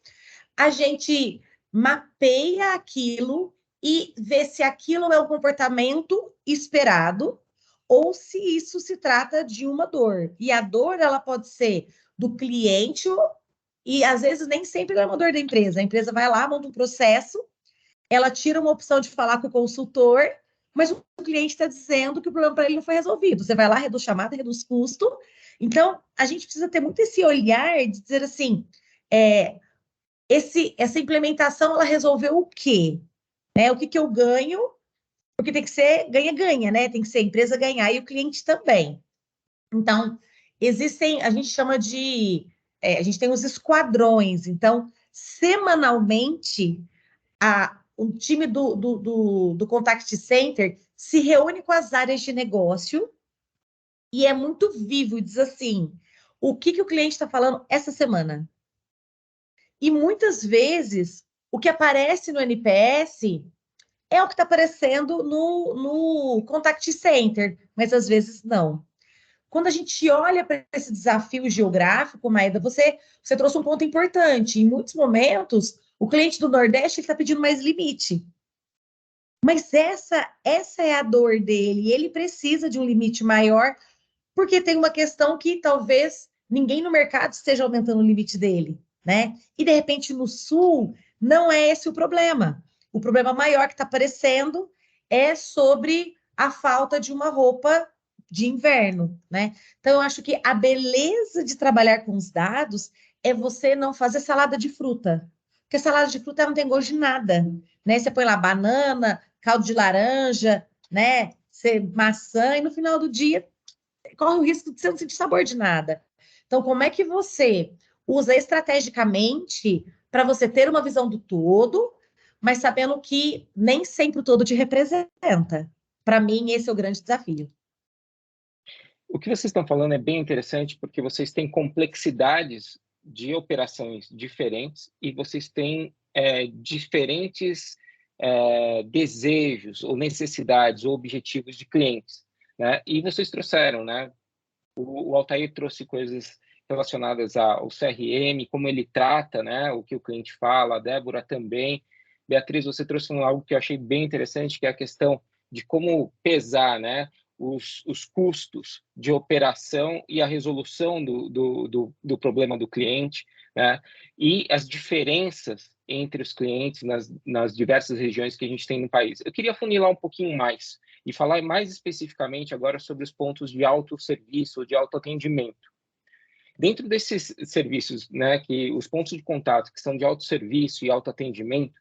a gente mapeia aquilo e vê se aquilo é o comportamento esperado ou se isso se trata de uma dor. E a dor, ela pode ser do cliente e, às vezes, nem sempre é uma dor da empresa. A empresa vai lá, monta um processo, ela tira uma opção de falar com o consultor, mas o cliente está dizendo que o problema para ele não foi resolvido. Você vai lá, reduz chamada, reduz custo. Então, a gente precisa ter muito esse olhar de dizer assim, essa implementação, ela resolveu o quê? Né? O que eu ganho? Porque tem que ser ganha-ganha, né? Tem que ser a empresa ganhar e o cliente também. Então, a gente chama a gente tem os esquadrões. Então, semanalmente, o time do Contact Center se reúne com as áreas de negócio e é muito vivo, diz assim, o que o cliente está falando essa semana. E muitas vezes, o que aparece no NPS é o que está aparecendo no Contact Center, mas às vezes não. Quando a gente olha para esse desafio geográfico, Maeda, você trouxe um ponto importante. Em muitos momentos, o cliente do Nordeste está pedindo mais limite. Mas essa é a dor dele. Ele precisa de um limite maior, porque tem uma questão que talvez ninguém no mercado esteja aumentando o limite dele, né? E, de repente, no Sul, não é esse o problema. O problema maior que está aparecendo é sobre a falta de uma roupa de inverno, né? Então, eu acho que a beleza de trabalhar com os dados é você não fazer salada de fruta, porque salada de fruta não tem gosto de nada, né? Você põe lá banana, caldo de laranja, né? Maçã, e no final do dia corre o risco de você não sentir sabor de nada. Então, como é que você usa estrategicamente para você ter uma visão do todo, mas sabendo que nem sempre o todo te representa? Para mim, esse é o grande desafio. O que vocês estão falando é bem interessante, porque vocês têm complexidades de operações diferentes e vocês têm diferentes desejos ou necessidades ou objetivos de clientes, né? E vocês trouxeram, né? O Altair trouxe coisas relacionadas ao CRM, como ele trata, né? O que o cliente fala, a Débora também. Beatriz, você trouxe algo que eu achei bem interessante, que é a questão de como pesar, né? Os custos de operação e a resolução do problema do cliente, né? E as diferenças entre os clientes nas diversas regiões que a gente tem no país. Eu queria funilar um pouquinho mais e falar mais especificamente agora sobre os pontos de autosserviço, de autoatendimento. Dentro desses serviços, né, que os pontos de contato que são de autosserviço e autoatendimento,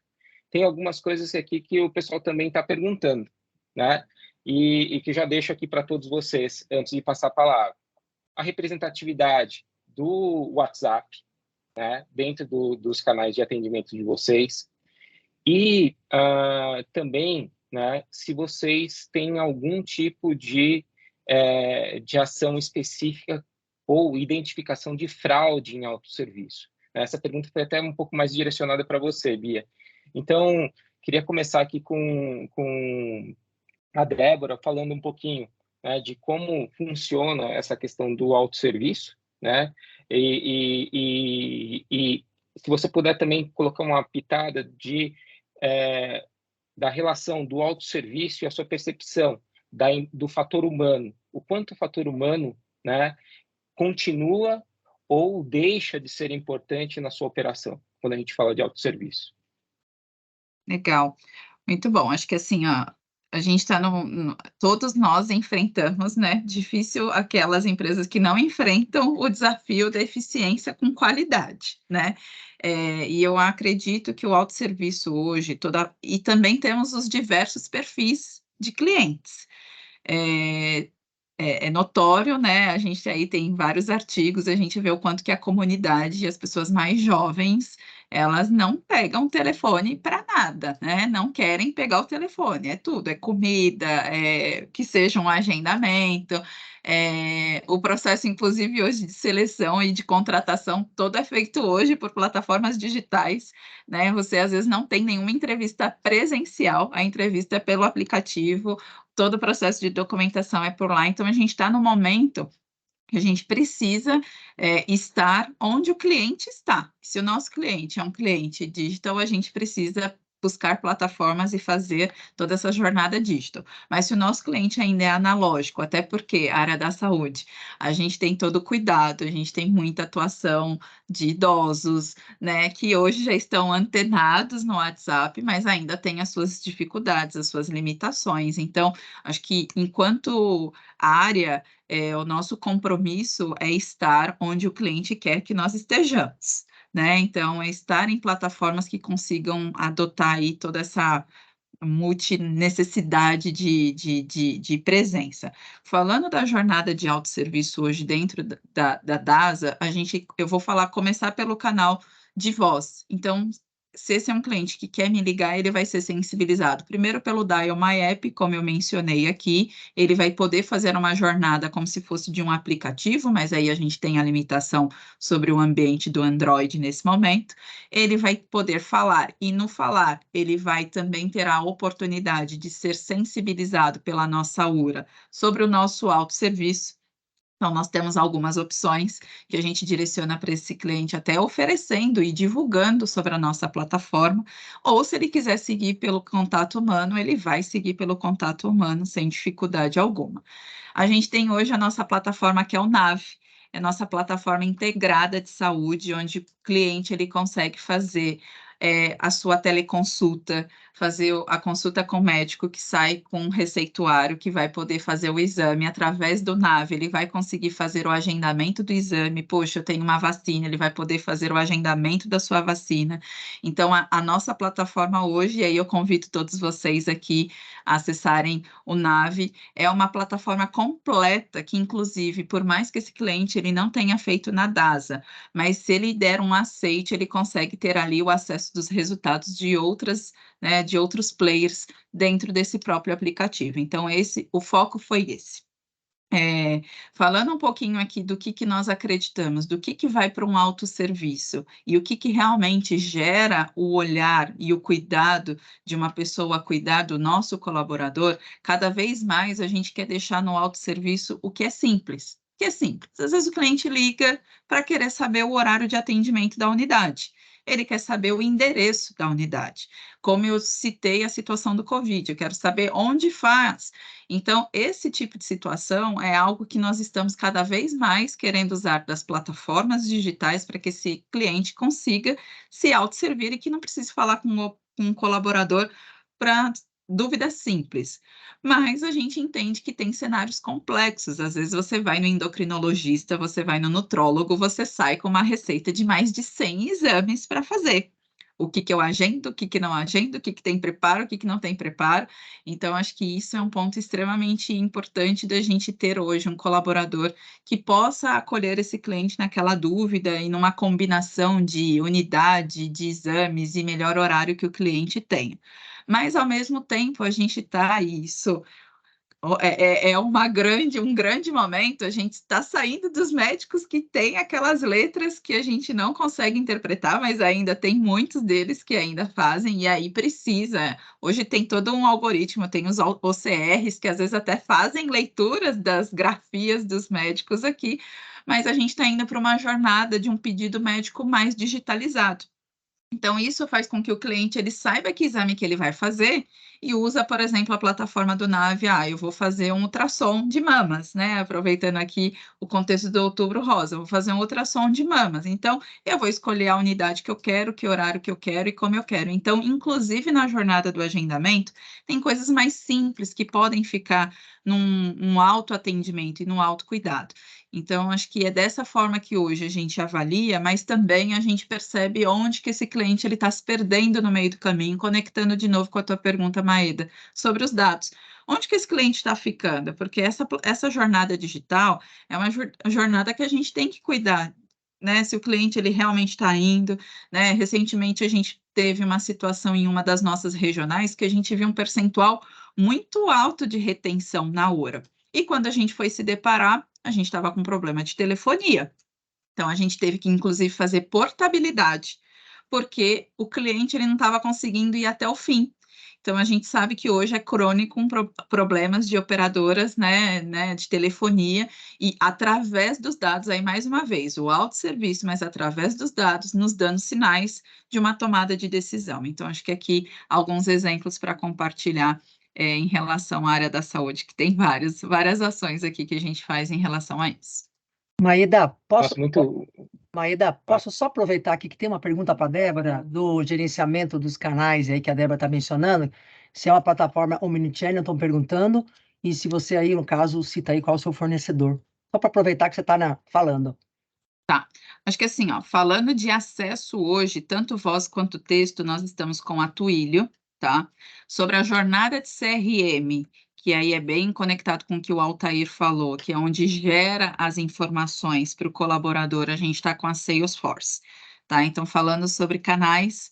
tem algumas coisas aqui que o pessoal também está perguntando, né? E que já deixo aqui para todos vocês, antes de passar a palavra. A representatividade do WhatsApp, né, dentro dos canais de atendimento de vocês. E também, né, se vocês têm algum tipo de ação específica ou identificação de fraude em autosserviço. Essa pergunta foi até um pouco mais direcionada para você, Bia. Então, queria começar aqui com a Débora, falando um pouquinho, né, de como funciona essa questão do autosserviço, né? E se você puder também colocar uma pitada da relação do autosserviço e a sua percepção do fator humano, o quanto o fator humano, né, continua ou deixa de ser importante na sua operação, quando a gente fala de autosserviço. Legal. Muito bom. Acho que assim, ó, a gente está todos nós enfrentamos, né? Difícil aquelas empresas que não enfrentam o desafio da eficiência com qualidade, né? E eu acredito que o autosserviço hoje, e também temos os diversos perfis de clientes. É notório, né? A gente aí tem vários artigos, a gente vê o quanto que a comunidade e as pessoas mais jovens, elas não pegam o telefone para nada, né? Não querem pegar o telefone, é tudo, é comida, que seja um agendamento, o processo, inclusive, hoje de seleção e de contratação, todo é feito hoje por plataformas digitais, né? Você, às vezes, não tem nenhuma entrevista presencial, a entrevista é pelo aplicativo, todo o processo de documentação é por lá, então a gente está no momento que a gente precisa estar onde o cliente está. Se o nosso cliente é um cliente digital, a gente precisa buscar plataformas e fazer toda essa jornada digital. Mas se o nosso cliente ainda é analógico, até porque a área da saúde, a gente tem todo o cuidado, a gente tem muita atuação de idosos, né, que hoje já estão antenados no WhatsApp, mas ainda tem as suas dificuldades, as suas limitações. Então, acho que enquanto área, o nosso compromisso é estar onde o cliente quer que nós estejamos, né? Então, é estar em plataformas que consigam adotar aí toda essa multinecessidade de presença. Falando da jornada de autosserviço hoje dentro da DASA, eu vou começar pelo canal de voz. Então, se esse é um cliente que quer me ligar, ele vai ser sensibilizado primeiro pelo Dial My App, como eu mencionei aqui, ele vai poder fazer uma jornada como se fosse de um aplicativo, mas aí a gente tem a limitação sobre o ambiente do Android nesse momento. Ele vai poder falar, e no falar, ele vai também ter a oportunidade de ser sensibilizado pela nossa URA sobre o nosso autosserviço. Então, nós temos algumas opções que a gente direciona para esse cliente, até oferecendo e divulgando sobre a nossa plataforma, ou se ele quiser seguir pelo contato humano, ele vai seguir pelo contato humano sem dificuldade alguma. A gente tem hoje a nossa plataforma, que é o NAV, é a nossa plataforma integrada de saúde, onde o cliente ele consegue fazer a sua teleconsulta, fazer a consulta com o médico, que sai com um receituário, que vai poder fazer o exame através do NAV, ele vai conseguir fazer o agendamento do exame. Poxa, eu tenho uma vacina, ele vai poder fazer o agendamento da sua vacina. Então, a nossa plataforma hoje, e aí eu convido todos vocês aqui a acessarem o NAV, é uma plataforma completa, que inclusive, por mais que esse cliente ele não tenha feito na DASA, mas se ele der um aceite, ele consegue ter ali o acesso dos resultados de outros players dentro desse próprio aplicativo. Então, o foco foi esse. Falando um pouquinho aqui do que nós acreditamos, do que vai para um autosserviço e o que realmente gera o olhar e o cuidado de uma pessoa cuidar do nosso colaborador, cada vez mais a gente quer deixar no autosserviço o que é simples. O que é simples? Às vezes o cliente liga para querer saber o horário de atendimento da unidade. Ele quer saber o endereço da unidade. Como eu citei a situação do Covid, eu quero saber onde faz. Então, esse tipo de situação é algo que nós estamos cada vez mais querendo usar das plataformas digitais para que esse cliente consiga se autosservir e que não precise falar com um colaborador para dúvidas simples. Mas a gente entende que tem cenários complexos. Às vezes você vai no endocrinologista, você vai no nutrólogo, você sai com uma receita de mais de 100 exames para fazer. O que eu agendo, o que não agendo, o que tem preparo, o que não tem preparo. Então, acho que isso é um ponto extremamente importante da gente ter hoje um colaborador que possa acolher esse cliente naquela dúvida e numa combinação de unidade, de exames e melhor horário que o cliente tenha. Mas, ao mesmo tempo, a gente está isso um grande momento, a gente está saindo dos médicos que têm aquelas letras que a gente não consegue interpretar, mas ainda tem muitos deles que ainda fazem, e aí precisa. Hoje tem todo um algoritmo, tem os OCRs que às vezes até fazem leituras das grafias dos médicos aqui, mas a gente está indo para uma jornada de um pedido médico mais digitalizado. Então, isso faz com que o cliente ele saiba que exame que ele vai fazer e usa, por exemplo, a plataforma do Nave, eu vou fazer um ultrassom de mamas, né? Aproveitando aqui o contexto do Outubro Rosa, eu vou fazer um ultrassom de mamas. Então, eu vou escolher a unidade que eu quero, que horário que eu quero e como eu quero. Então, inclusive na jornada do agendamento, tem coisas mais simples que podem ficar num autoatendimento e num autocuidado. Então, acho que é dessa forma que hoje a gente avalia, mas também a gente percebe onde que esse cliente está se perdendo no meio do caminho, conectando de novo com a tua pergunta, Maeda, sobre os dados. Onde que esse cliente está ficando? Porque essa jornada digital é uma jornada que a gente tem que cuidar, né? Se o cliente ele realmente está indo, né? Recentemente a gente teve uma situação em uma das nossas regionais que a gente viu um percentual muito alto de retenção na hora. E quando a gente foi se deparar, a gente estava com problema de telefonia. Então, a gente teve que, inclusive, fazer portabilidade, porque o cliente ele não estava conseguindo ir até o fim. Então, a gente sabe que hoje é crônico com problemas de operadoras, né, de telefonia, e através dos dados, aí mais uma vez, o autosserviço, mas através dos dados, nos dando sinais de uma tomada de decisão. Então, acho que aqui alguns exemplos para compartilhar em relação à área da saúde, que tem várias ações aqui que a gente faz em relação a isso. Maeda, Nossa, posso só aproveitar aqui que tem uma pergunta para a Débora, do gerenciamento dos canais aí que a Débora está mencionando, se é uma plataforma Omnichannel, estão perguntando, e se você aí, no caso, cita aí qual é o seu fornecedor. Só para aproveitar que você está falando. Tá. Acho que assim, falando de acesso hoje, tanto voz quanto texto, nós estamos com a Twilio, tá? Sobre a jornada de CRM, que aí é bem conectado com o que o Altair falou, que é onde gera as informações para o colaborador, a gente está com a Salesforce, tá? Então, falando sobre canais,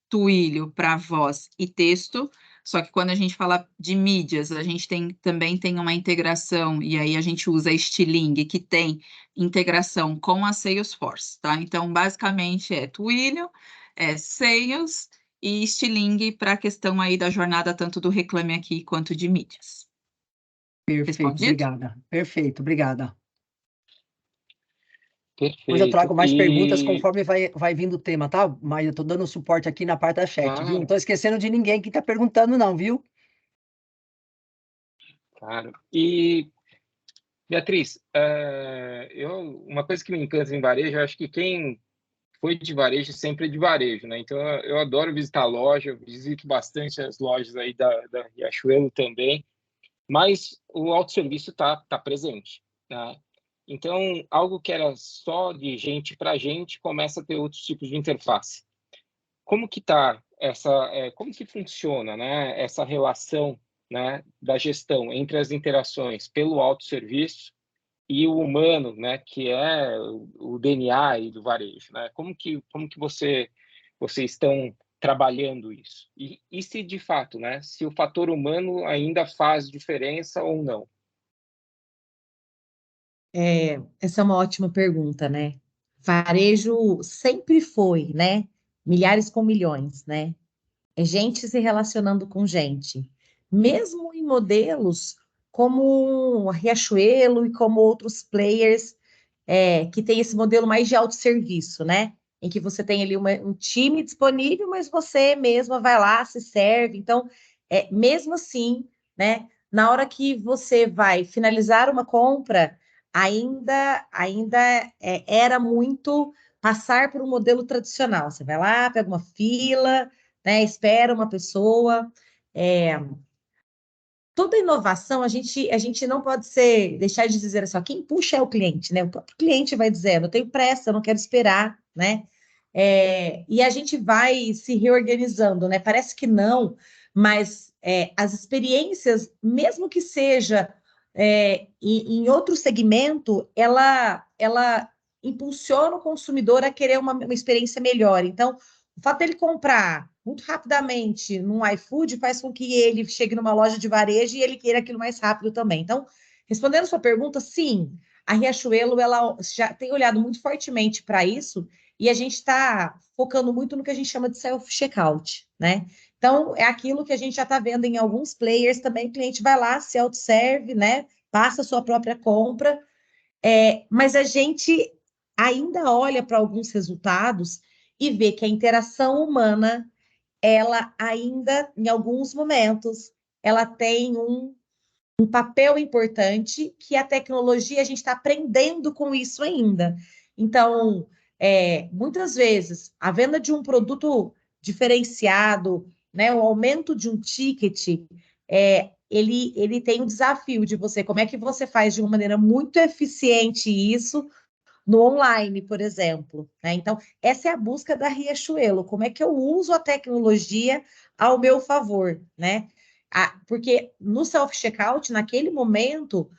Twilio para voz e texto, só que quando a gente fala de mídias, a gente também tem uma integração, e aí a gente usa a Stiling, que tem integração com a Salesforce, tá? Então, basicamente, é Twilio, é Sales e Stiling para a questão aí da jornada, tanto do Reclame Aqui quanto de mídias. Perfeito, Respondido? obrigada. Perfeito, obrigada. Depois eu perfeito. trago mais perguntas conforme vai vindo o tema, tá? Mas eu estou dando suporte aqui na parte da chat, viu? Não Claro, estou esquecendo de ninguém que está perguntando, não, viu? claro. E, Beatriz, uma coisa que me encanta em varejo, eu acho que quem foi de varejo sempre é de varejo, né? Então, eu adoro visitar a loja, eu visito bastante as lojas aí da Riachuelo também, mas o autosserviço tá presente, né? Então, algo que era só de gente para gente começa a ter outros tipos de interface. Como que tá como que funciona, né, essa relação, né, da gestão entre as interações pelo autosserviço e o humano, né, que é o DNA aí do varejo, né? Como que vocês estão trabalhando isso? E se de fato, né, se o fator humano ainda faz diferença ou não? Essa é uma ótima pergunta, né? Varejo sempre foi, né? Milhares com milhões, né? É gente se relacionando com gente. Mesmo em modelos como a Riachuelo e como outros players que tem esse modelo mais de autosserviço, né? Em que você tem ali um time disponível, mas você mesma vai lá, se serve. Então, mesmo assim, né? Na hora que você vai finalizar uma compra, ainda era muito passar por um modelo tradicional. Você vai lá, pega uma fila, né? Espera uma pessoa. Toda inovação, a gente não pode deixar de dizer assim, quem puxa é o cliente, né? O próprio cliente vai dizendo, eu tenho pressa, eu não quero esperar, né? E a gente vai se reorganizando, né? Parece que não, mas as experiências, mesmo que seja em outro segmento, ela impulsiona o consumidor a querer uma experiência melhor. Então, o fato dele comprar muito rapidamente num iFood faz com que ele chegue numa loja de varejo e ele queira aquilo mais rápido também. Então, respondendo a sua pergunta, sim, a Riachuelo ela já tem olhado muito fortemente para isso e a gente está focando muito no que a gente chama de self-checkout, né? Então, é aquilo que a gente já está vendo em alguns players também, o cliente vai lá, se autosserve, né? Passa a sua própria compra, mas a gente ainda olha para alguns resultados e vê que a interação humana ela ainda, em alguns momentos, ela tem um papel importante que a tecnologia, a gente está aprendendo com isso ainda. Então, muitas vezes, a venda de um produto diferenciado, né, o aumento de um ticket, ele tem um desafio de você, como é que você faz de uma maneira muito eficiente isso no online, por exemplo, né? Então, essa é a busca da Riachuelo, como é que eu uso a tecnologia ao meu favor, né? Porque no self-checkout, naquele momento,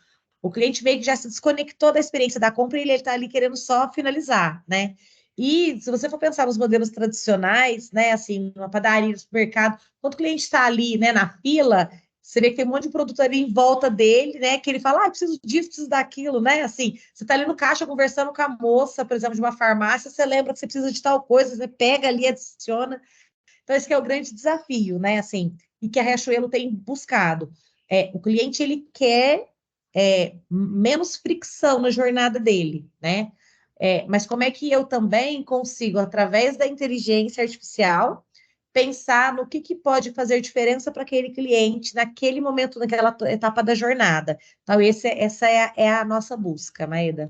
o cliente meio que já se desconectou da experiência da compra e ele está ali querendo só finalizar, né? E se você for pensar nos modelos tradicionais, né, assim, numa padaria, no supermercado, quando o cliente está ali, né, na fila, você vê que tem um monte de produto ali em volta dele, né, que ele fala, preciso disso, preciso daquilo, né, assim, você está ali no caixa conversando com a moça, por exemplo, de uma farmácia, você lembra que você precisa de tal coisa, você pega ali, adiciona. Então, esse que é o grande desafio, né, assim, e que a Riachuelo tem buscado. O cliente, ele quer menos fricção na jornada dele, né? Mas como é que eu também consigo, através da inteligência artificial, pensar no que pode fazer diferença para aquele cliente naquele momento, naquela etapa da jornada. Então, essa é a nossa busca, Maeda.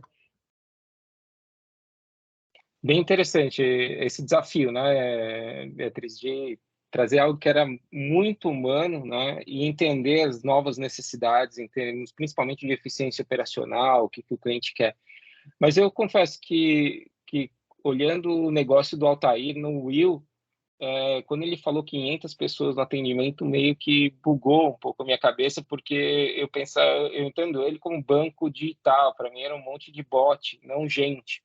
Bem interessante esse desafio, né, Beatriz, de trazer algo que era muito humano, né, e entender as novas necessidades, em termos principalmente de eficiência operacional, o que o cliente quer. Mas eu confesso que olhando o negócio do Altair no Will, quando ele falou 500 pessoas no atendimento, meio que bugou um pouco a minha cabeça, porque eu entendo ele como banco digital, para mim era um monte de bot, não gente.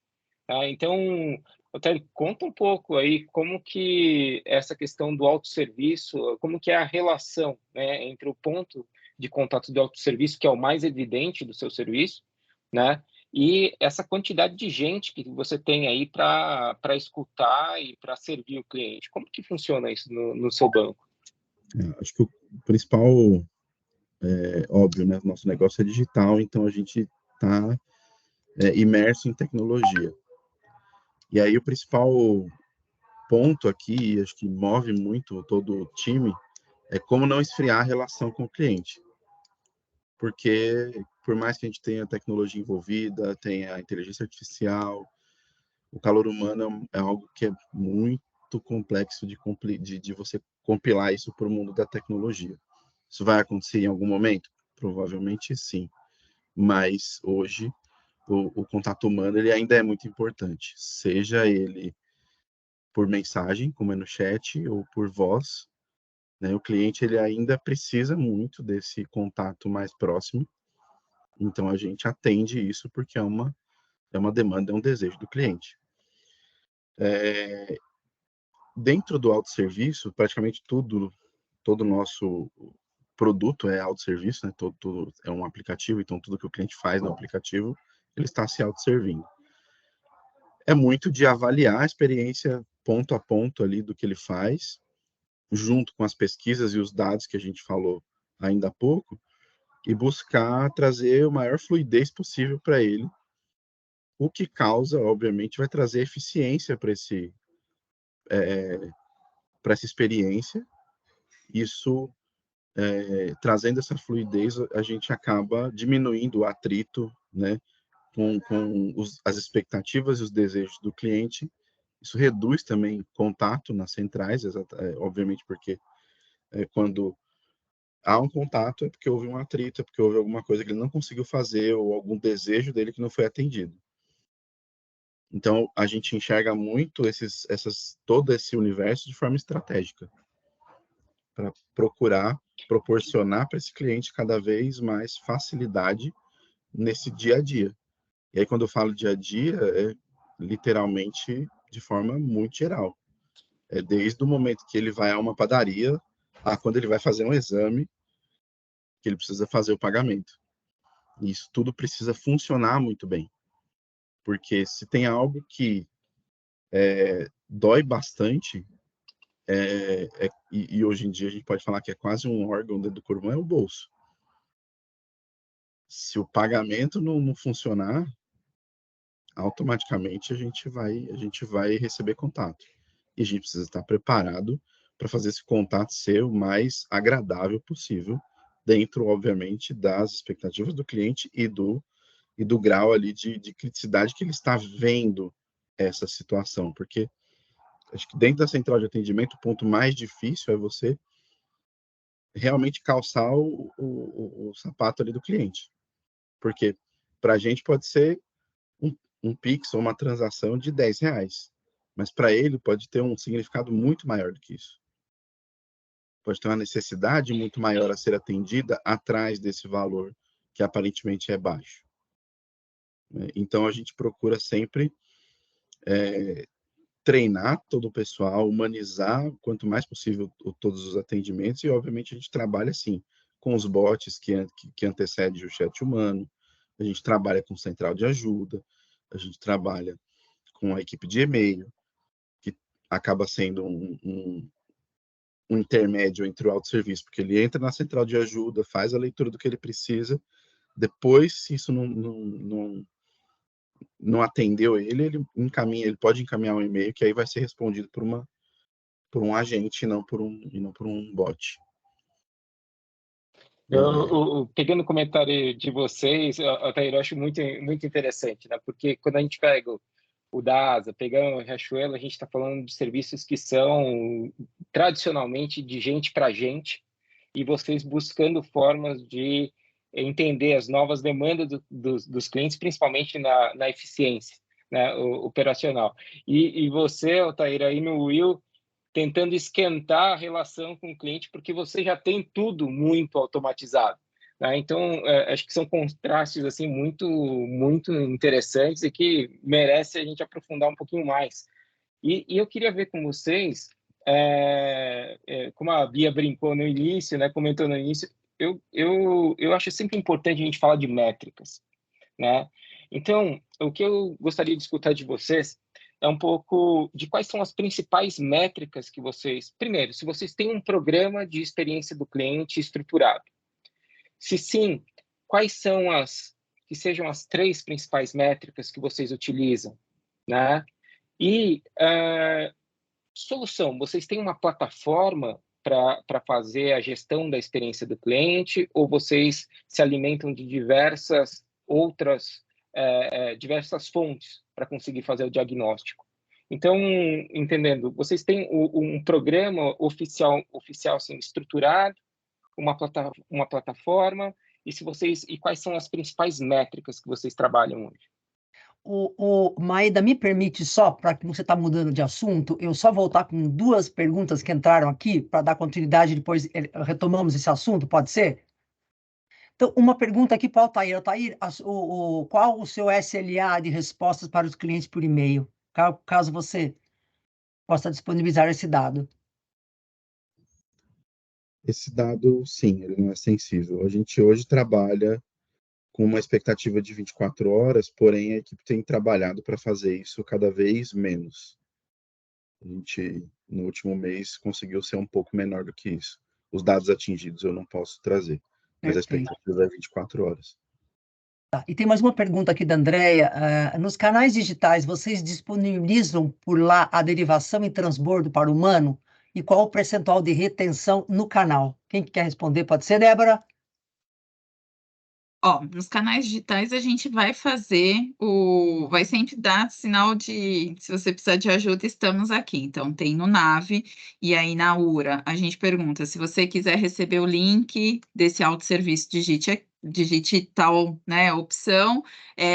Então, Otávio, conta um pouco aí como que essa questão do autosserviço, como que é a relação, né, entre o ponto de contato do autosserviço, que é o mais evidente do seu serviço, né, e essa quantidade de gente que você tem aí para escutar e para servir o cliente. Como que funciona isso no seu banco? Acho que o principal, óbvio, né? Nosso negócio é digital, então a gente está imerso em tecnologia. E aí o principal ponto aqui, acho que move muito todo o time, é como não esfriar a relação com o cliente. Porque, por mais que a gente tenha tecnologia envolvida, tenha a inteligência artificial, o calor humano é algo que é muito complexo de você compilar isso para o mundo da tecnologia. Isso vai acontecer em algum momento? Provavelmente sim. Mas hoje, o contato humano ele ainda é muito importante. Seja ele por mensagem, como é no chat, ou por voz, né? O cliente ele ainda precisa muito desse contato mais próximo. Então a gente atende isso porque é uma demanda, é um desejo do cliente. Dentro do autosserviço, praticamente todo o nosso produto é autosserviço, né? Todo é um aplicativo, então tudo que o cliente faz no aplicativo, ele está se autosservindo. É muito de avaliar a experiência ponto a ponto ali do que ele faz, junto com as pesquisas e os dados que a gente falou ainda há pouco, e buscar trazer o maior fluidez possível para ele, o que causa, obviamente, vai trazer eficiência para essa experiência. Isso, trazendo essa fluidez, a gente acaba diminuindo o atrito, né, com as expectativas e os desejos do cliente. Isso reduz também contato nas centrais, obviamente, porque quando há um contato é porque houve um atrito, é porque houve alguma coisa que ele não conseguiu fazer ou algum desejo dele que não foi atendido. Então, a gente enxerga muito todo esse universo de forma estratégica, para procurar proporcionar para esse cliente cada vez mais facilidade nesse dia a dia. E aí, quando eu falo dia a dia, é literalmente de forma muito geral. É desde o momento que ele vai a uma padaria, a quando ele vai fazer um exame, que ele precisa fazer o pagamento. E isso tudo precisa funcionar muito bem. Porque se tem algo que dói bastante, e hoje em dia a gente pode falar que é quase um órgão dentro do corpo, é o bolso. Se o pagamento não funcionar, automaticamente a gente vai receber contato. E a gente precisa estar preparado para fazer esse contato ser o mais agradável possível, dentro, obviamente, das expectativas do cliente e do grau ali de criticidade que ele está vendo essa situação, porque acho que dentro da central de atendimento, o ponto mais difícil é você realmente calçar o sapato ali do cliente, porque para a gente pode ser um Pix ou uma transação de R$10, mas para ele pode ter um significado muito maior do que isso. Pode ter uma necessidade muito maior a ser atendida atrás desse valor que aparentemente é baixo. Então, a gente procura sempre treinar todo o pessoal, humanizar quanto mais possível todos os atendimentos e, obviamente, a gente trabalha assim, com os bots que antecedem o chat humano, a gente trabalha com central de ajuda, a gente trabalha com a equipe de e-mail, que acaba sendo um intermédio entre o autosserviço, porque ele entra na central de ajuda, faz a leitura do que ele precisa, depois, se isso não atendeu ele pode encaminhar um e-mail que aí vai ser respondido por um agente e não por um bot. Pegando o comentário de vocês, Altair, eu acho muito, muito interessante, né? Porque quando a gente pega o DASA, pegando o Riachuelo, a gente está falando de serviços que são tradicionalmente de gente para gente, e vocês buscando formas de entender as novas demandas dos clientes, principalmente na eficiência, né, operacional. E você, Altair, aí no Will, tentando esquentar a relação com o cliente, porque você já tem tudo muito automatizado. Né? Então, acho que são contrastes assim, muito, muito interessantes e que merece a gente aprofundar um pouquinho mais. E eu queria ver com vocês, como a Bia brincou no início, né, comentou no início, eu acho sempre importante a gente falar de métricas, né? Então, o que eu gostaria de escutar de vocês é um pouco de quais são as principais métricas que vocês... Primeiro, se vocês têm um programa de experiência do cliente estruturado. Se sim, quais são que sejam as 3 principais métricas que vocês utilizam, né? E solução, vocês têm uma plataforma para fazer a gestão da experiência do cliente ou vocês se alimentam de diversas outras diversas fontes para conseguir fazer o diagnóstico? Então, entendendo, vocês têm um programa oficial assim, estruturado, uma plataforma, e quais são as principais métricas que vocês trabalham hoje? Maeda, me permite só, para que você está mudando de assunto, eu só voltar com 2 perguntas que entraram aqui, para dar continuidade, depois retomamos esse assunto, pode ser? Então, uma pergunta aqui para o Altair. Altair, qual o seu SLA de respostas para os clientes por e-mail? Caso você possa disponibilizar esse dado. Esse dado, sim, ele não é sensível. A gente hoje trabalha com uma expectativa de 24 horas, porém a equipe tem trabalhado para fazer isso cada vez menos. A gente, no último mês, conseguiu ser um pouco menor do que isso. Os dados atingidos eu não posso trazer, mas a expectativa é 24 horas. Tá. E tem mais uma pergunta aqui da Andréia. Nos canais digitais, vocês disponibilizam por lá a derivação e transbordo para o humano? E qual o percentual de retenção no canal? Quem quer responder? Pode ser, Débora? Ó, nos canais digitais a gente vai vai sempre dar sinal de, se você precisar de ajuda, estamos aqui. Então, tem no Nave, e aí na URA, a gente pergunta, se você quiser receber o link desse autosserviço, digite tal, né, opção,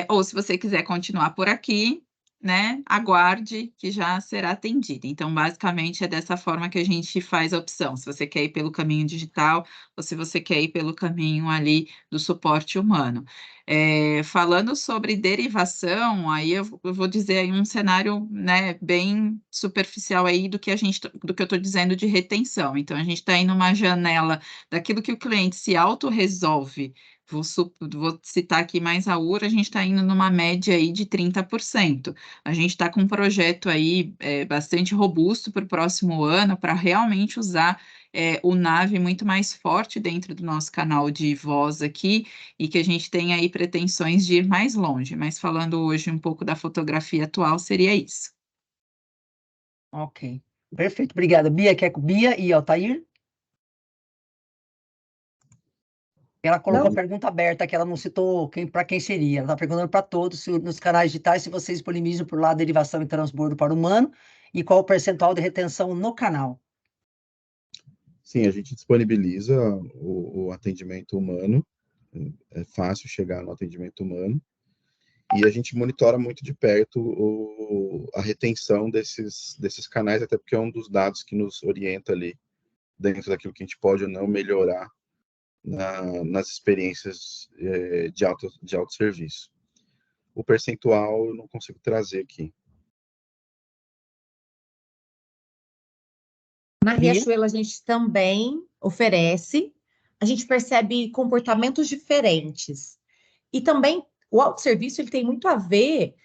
ou se você quiser continuar por aqui, né, aguarde que já será atendido. Então, basicamente, é dessa forma que a gente faz a opção, se você quer ir pelo caminho digital, ou se você quer ir pelo caminho ali do suporte humano. Falando sobre derivação, aí eu vou dizer aí um cenário, né, bem superficial aí do que eu estou dizendo de retenção. Então, a gente está aí numa janela daquilo que o cliente se autorresolve. Vou citar aqui mais a URA, a gente está indo numa média aí de 30%. A gente está com um projeto aí bastante robusto para o próximo ano, para realmente usar o Nave muito mais forte dentro do nosso canal de voz aqui, e que a gente tem aí pretensões de ir mais longe, mas falando hoje um pouco da fotografia atual, seria isso. Ok. Perfeito, obrigada. Bia e Altair? Ela colocou a Não, pergunta aberta, que ela não citou para quem seria. Ela está perguntando para todos, nos canais digitais, se vocês disponibilizam por lá a derivação e transbordo para o humano e qual o percentual de retenção no canal. Sim, a gente disponibiliza o atendimento humano, é fácil chegar no atendimento humano, e a gente monitora muito de perto a retenção desses canais, até porque é um dos dados que nos orienta ali, dentro daquilo que a gente pode ou não melhorar nas experiências de autosserviço. O percentual eu não consigo trazer aqui. na Bia? Riachuelo a gente também oferece, a gente percebe comportamentos diferentes. E também o autosserviço ele tem muito a ver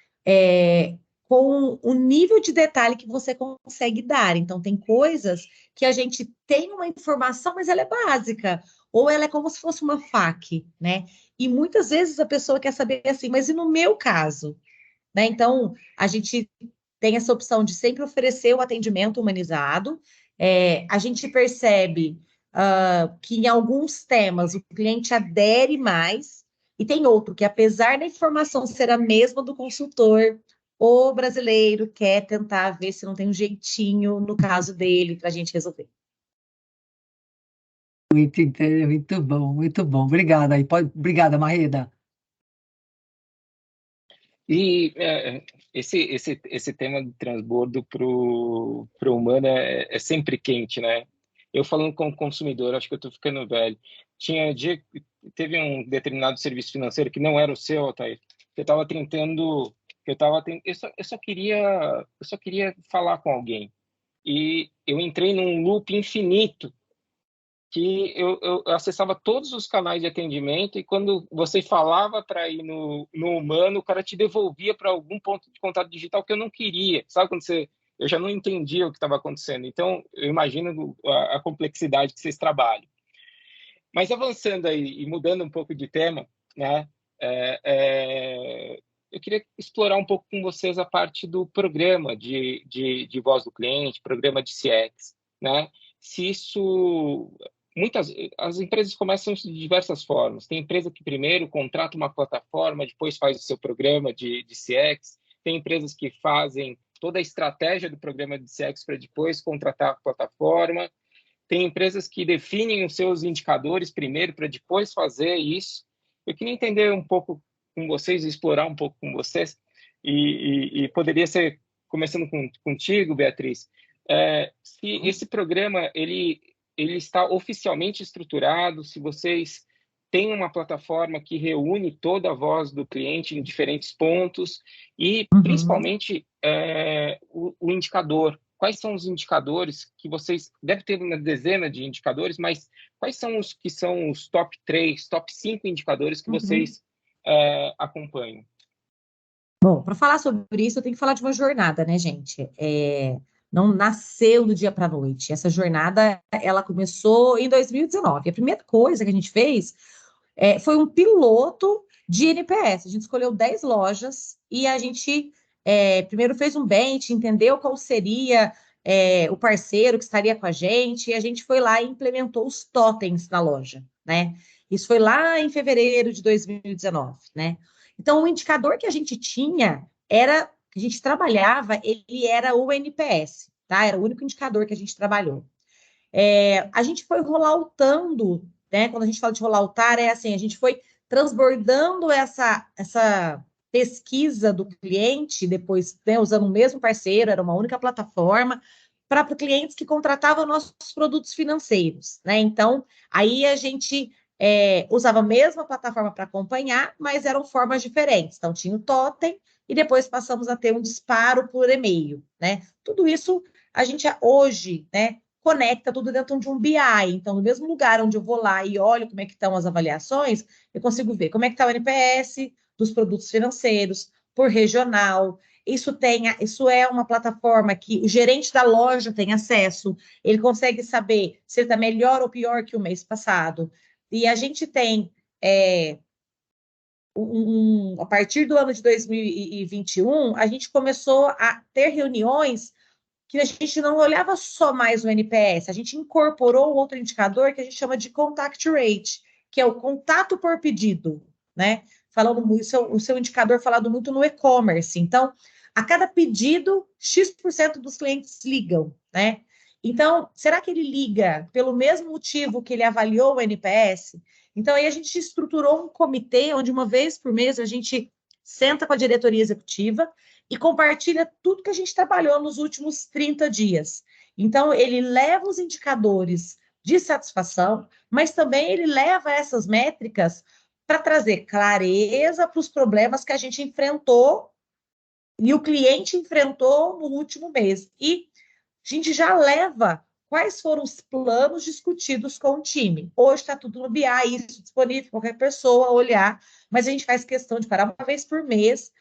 com o nível de detalhe que você consegue dar. Então, tem coisas que a gente tem uma informação, mas ela é básica, ou ela é como se fosse uma FAQ, né? E muitas vezes a pessoa quer saber assim, mas e no meu caso? Né? Então, a gente tem essa opção de sempre oferecer o atendimento humanizado. A gente percebe que em alguns temas o cliente adere mais, e tem outro que, apesar da informação ser a mesma do consultor, o brasileiro quer tentar ver se não tem um jeitinho no caso dele para a gente resolver. Muito bom, muito bom. Obrigada. Obrigada, Marreda. E esse tema de transbordo para o humano é sempre quente, né? Eu falando como consumidor, acho que eu estou ficando velho. Teve um determinado serviço financeiro que não era o seu, Altair, que eu estava tentando, eu só queria falar com alguém. E eu entrei num loop infinito que eu acessava todos os canais de atendimento e quando você falava para ir no humano, o cara te devolvia para algum ponto de contato digital que eu não queria. Sabe quando eu já não entendia o que estava acontecendo. Então, eu imagino a complexidade que vocês trabalham. Mas avançando aí e mudando um pouco de tema, né? Eu queria explorar um pouco com vocês a parte do programa de voz do cliente, programa de CX, né? Se isso as empresas começam de diversas formas. Tem empresa que primeiro contrata uma plataforma, depois faz o seu programa de CX. Tem empresas que fazem toda a estratégia do programa de CX para depois contratar a plataforma. Tem empresas que definem os seus indicadores primeiro para depois fazer isso. Eu queria entender um pouco com vocês, explorar um pouco com vocês, e poderia ser, começando contigo, Beatriz, se esse programa ele está oficialmente estruturado, se vocês têm uma plataforma que reúne toda a voz do cliente em diferentes pontos e, principalmente, o indicador. Quais são os indicadores que vocês... Deve ter uma dezena de indicadores, mas quais são os que são os top 3, top 5 indicadores que vocês acompanham? Bom, para falar sobre isso, eu tenho que falar de uma jornada, né, gente? Não nasceu do dia para a noite. Essa jornada, ela começou em 2019. A primeira coisa que a gente fez foi um piloto de NPS. A gente escolheu 10 lojas e a gente primeiro fez um bench, entendeu qual seria o parceiro que estaria com a gente, e a gente foi lá e implementou os totens na loja, né? Isso foi lá em fevereiro de 2019, né? Então, o indicador que a gente tinha que a gente trabalhava, ele era o NPS, tá? Era o único indicador que a gente trabalhou. A gente foi rolloutando, né? Quando a gente fala de rolloutar, a gente foi transbordando essa pesquisa do cliente, depois, né, usando o mesmo parceiro, era uma única plataforma, para clientes que contratavam nossos produtos financeiros, né? Então, aí a gente usava a mesma plataforma para acompanhar, mas eram formas diferentes. Então, tinha o totem e depois passamos a ter um disparo por e-mail, né? Tudo isso a gente hoje, né, conecta tudo dentro de um BI. Então, no mesmo lugar onde eu vou lá e olho como é que estão as avaliações, eu consigo ver como é que está o NPS dos produtos financeiros, por regional. Isso é uma plataforma que o gerente da loja tem acesso, ele consegue saber se ele está melhor ou pior que o mês passado. E a gente tem, a partir do ano de 2021, a gente começou a ter reuniões que a gente não olhava só mais o NPS, a gente incorporou outro indicador que a gente chama de contact rate, que é o contato por pedido, né? Falando muito, o seu indicador falado muito no e-commerce. Então, a cada pedido, X% dos clientes ligam, né? Então, será que ele liga pelo mesmo motivo que ele avaliou o NPS? Então, aí a gente estruturou um comitê onde uma vez por mês a gente senta com a diretoria executiva e compartilha tudo que a gente trabalhou nos últimos 30 dias. Então, ele leva os indicadores de satisfação, mas também ele leva essas métricas para trazer clareza para os problemas que a gente enfrentou e o cliente enfrentou no último mês. E a gente já leva quais foram os planos discutidos com o time. Hoje está tudo no BI, isso disponível, qualquer pessoa olhar, mas a gente faz questão de parar uma vez por mês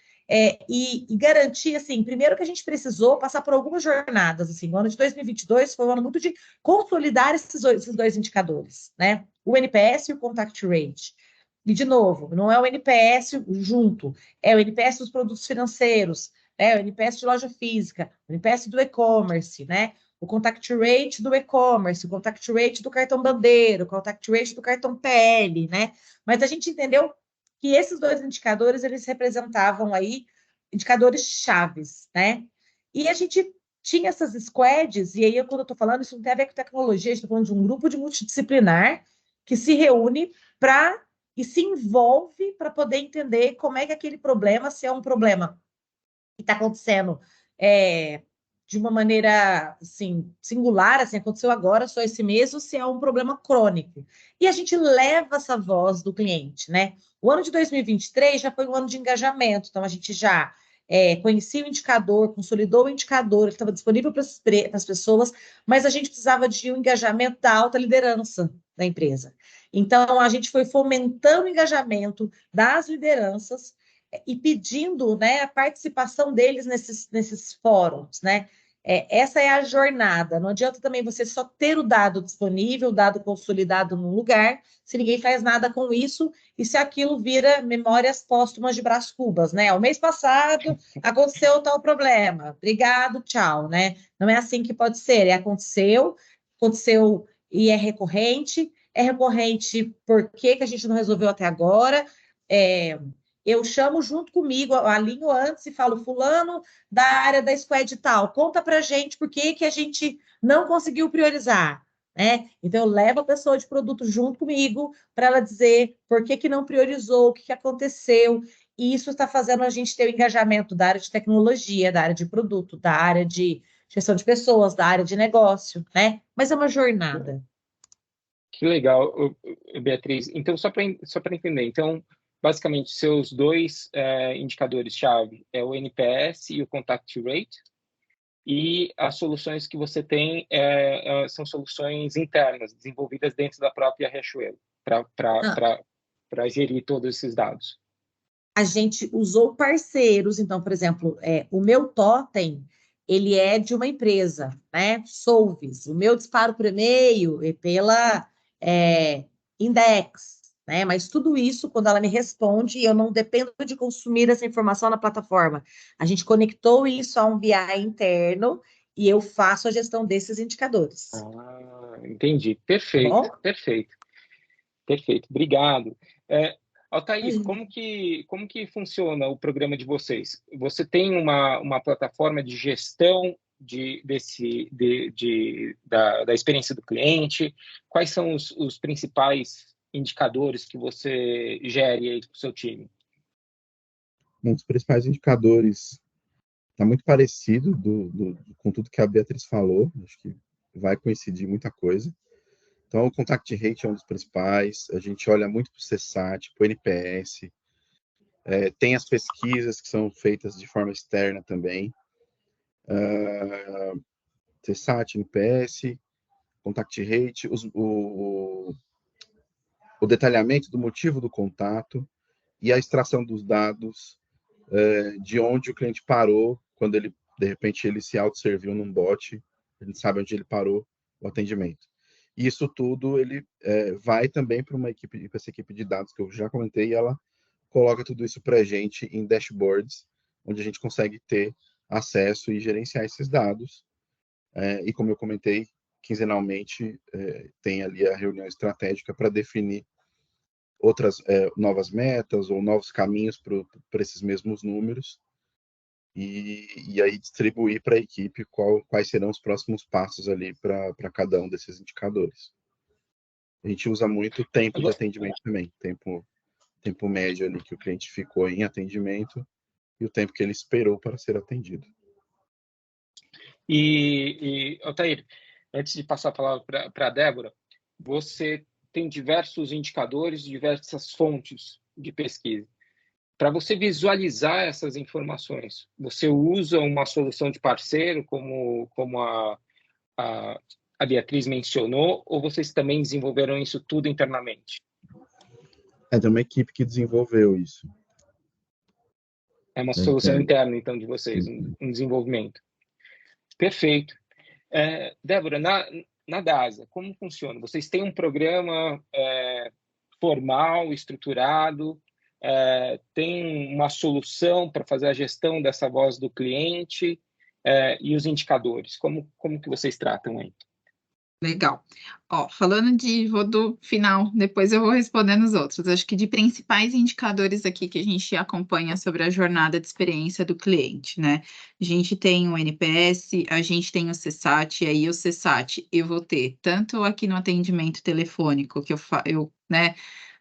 e garantir, assim, primeiro que a gente precisou passar por algumas jornadas, assim, o ano de 2022 foi um ano muito de consolidar esses dois indicadores, né? O NPS e o Contact Rate. E, de novo, não é o NPS junto, é o NPS dos produtos financeiros, o NPS de loja física, o NPS do e-commerce, né? O contact rate do e-commerce, o contact rate do cartão bandeira, o contact rate do cartão PL, né? Mas a gente entendeu que esses dois indicadores, eles representavam aí indicadores chaves, né? E a gente tinha essas squads, e aí quando eu estou falando, isso não tem a ver com tecnologia, a gente está falando de um grupo de multidisciplinar que se reúne e se envolve para poder entender como é que aquele problema, se é um problema que está acontecendo de uma maneira assim, singular, assim, aconteceu agora, só esse mês, ou se é um problema crônico. E a gente leva essa voz do cliente, né? O ano de 2023 já foi um ano de engajamento, então a gente já conhecia o indicador, consolidou o indicador, ele estava disponível para as pessoas, mas a gente precisava de um engajamento da alta liderança da empresa. Então, a gente foi fomentando o engajamento das lideranças e pedindo, né, a participação deles nesses fóruns, né? Essa é a jornada. Não adianta também você só ter o dado disponível, o dado consolidado num lugar, se ninguém faz nada com isso e se aquilo vira memórias póstumas de Brás Cubas, né? O mês passado aconteceu tal problema. Obrigado, tchau, né? Não é assim que pode ser. Aconteceu e é recorrente. É recorrente por que a gente não resolveu até agora? Eu chamo junto comigo, alinho antes e falo, fulano da área da squad tal, conta pra gente por que a gente não conseguiu priorizar, né? Então, eu levo a pessoa de produto junto comigo para ela dizer por que não priorizou, o que aconteceu, e isso está fazendo a gente ter o engajamento da área de tecnologia, da área de produto, da área de gestão de pessoas, da área de negócio, né? Mas é uma jornada. Que legal, Beatriz. Então, só para entender, então, basicamente, seus dois indicadores-chave é o NPS e o Contact Rate, e as soluções que você tem são soluções internas, desenvolvidas dentro da própria Riachuelo, para gerir todos esses dados. A gente usou parceiros, então, por exemplo, o meu totem, ele é de uma empresa, né? Solvis. O meu disparo por e-mail é pela Index, né? Mas tudo isso, quando ela me responde, eu não dependo de consumir essa informação na plataforma. A gente conectou isso a um BI interno e eu faço a gestão desses indicadores. Entendi. Perfeito, tá perfeito. Obrigado. Altair, como que funciona o programa de vocês? Você tem uma plataforma de gestão da experiência do cliente? Quais são os principais indicadores que você gere aí para o seu time? Um dos principais indicadores está muito parecido com tudo que a Beatriz falou, acho que vai coincidir muita coisa. Então, o Contact Rate é um dos principais, a gente olha muito para o CSAT, para o NPS, tem as pesquisas que são feitas de forma externa também, CSAT, NPS, Contact Rate, o detalhamento do motivo do contato e a extração dos dados de onde o cliente parou, quando ele, de repente, ele se autosserviu num bot, ele sabe onde ele parou o atendimento. E isso tudo ele vai também para essa equipe de dados que eu já comentei, e ela coloca tudo isso para a gente em dashboards, onde a gente consegue ter acesso e gerenciar esses dados E como eu comentei, quinzenalmente tem ali a reunião estratégica para definir outras novas metas ou novos caminhos para esses mesmos números, e aí distribuir para a equipe quais serão os próximos passos ali para cada um desses indicadores. A gente usa muito tempo de atendimento também, tempo médio ali que o cliente ficou em atendimento e o tempo que ele esperou para ser atendido. Altair, antes de passar a palavra para a Débora, você tem diversos indicadores, diversas fontes de pesquisa. Para você visualizar essas informações, você usa uma solução de parceiro, como a Beatriz mencionou, ou vocês também desenvolveram isso tudo internamente? Tem uma equipe que desenvolveu isso. É uma solução interna, então, de vocês, um desenvolvimento. Perfeito. Débora, na DASA, como funciona? Vocês têm um programa formal, estruturado, tem uma solução para fazer a gestão dessa voz do cliente e os indicadores. Como que vocês tratam aí? Legal. Falando vou do final, depois eu vou respondendo os outros. Acho que de principais indicadores aqui que a gente acompanha sobre a jornada de experiência do cliente, né? A gente tem o NPS, a gente tem o CSAT, e aí o CSAT eu vou ter tanto aqui no atendimento telefônico, que eu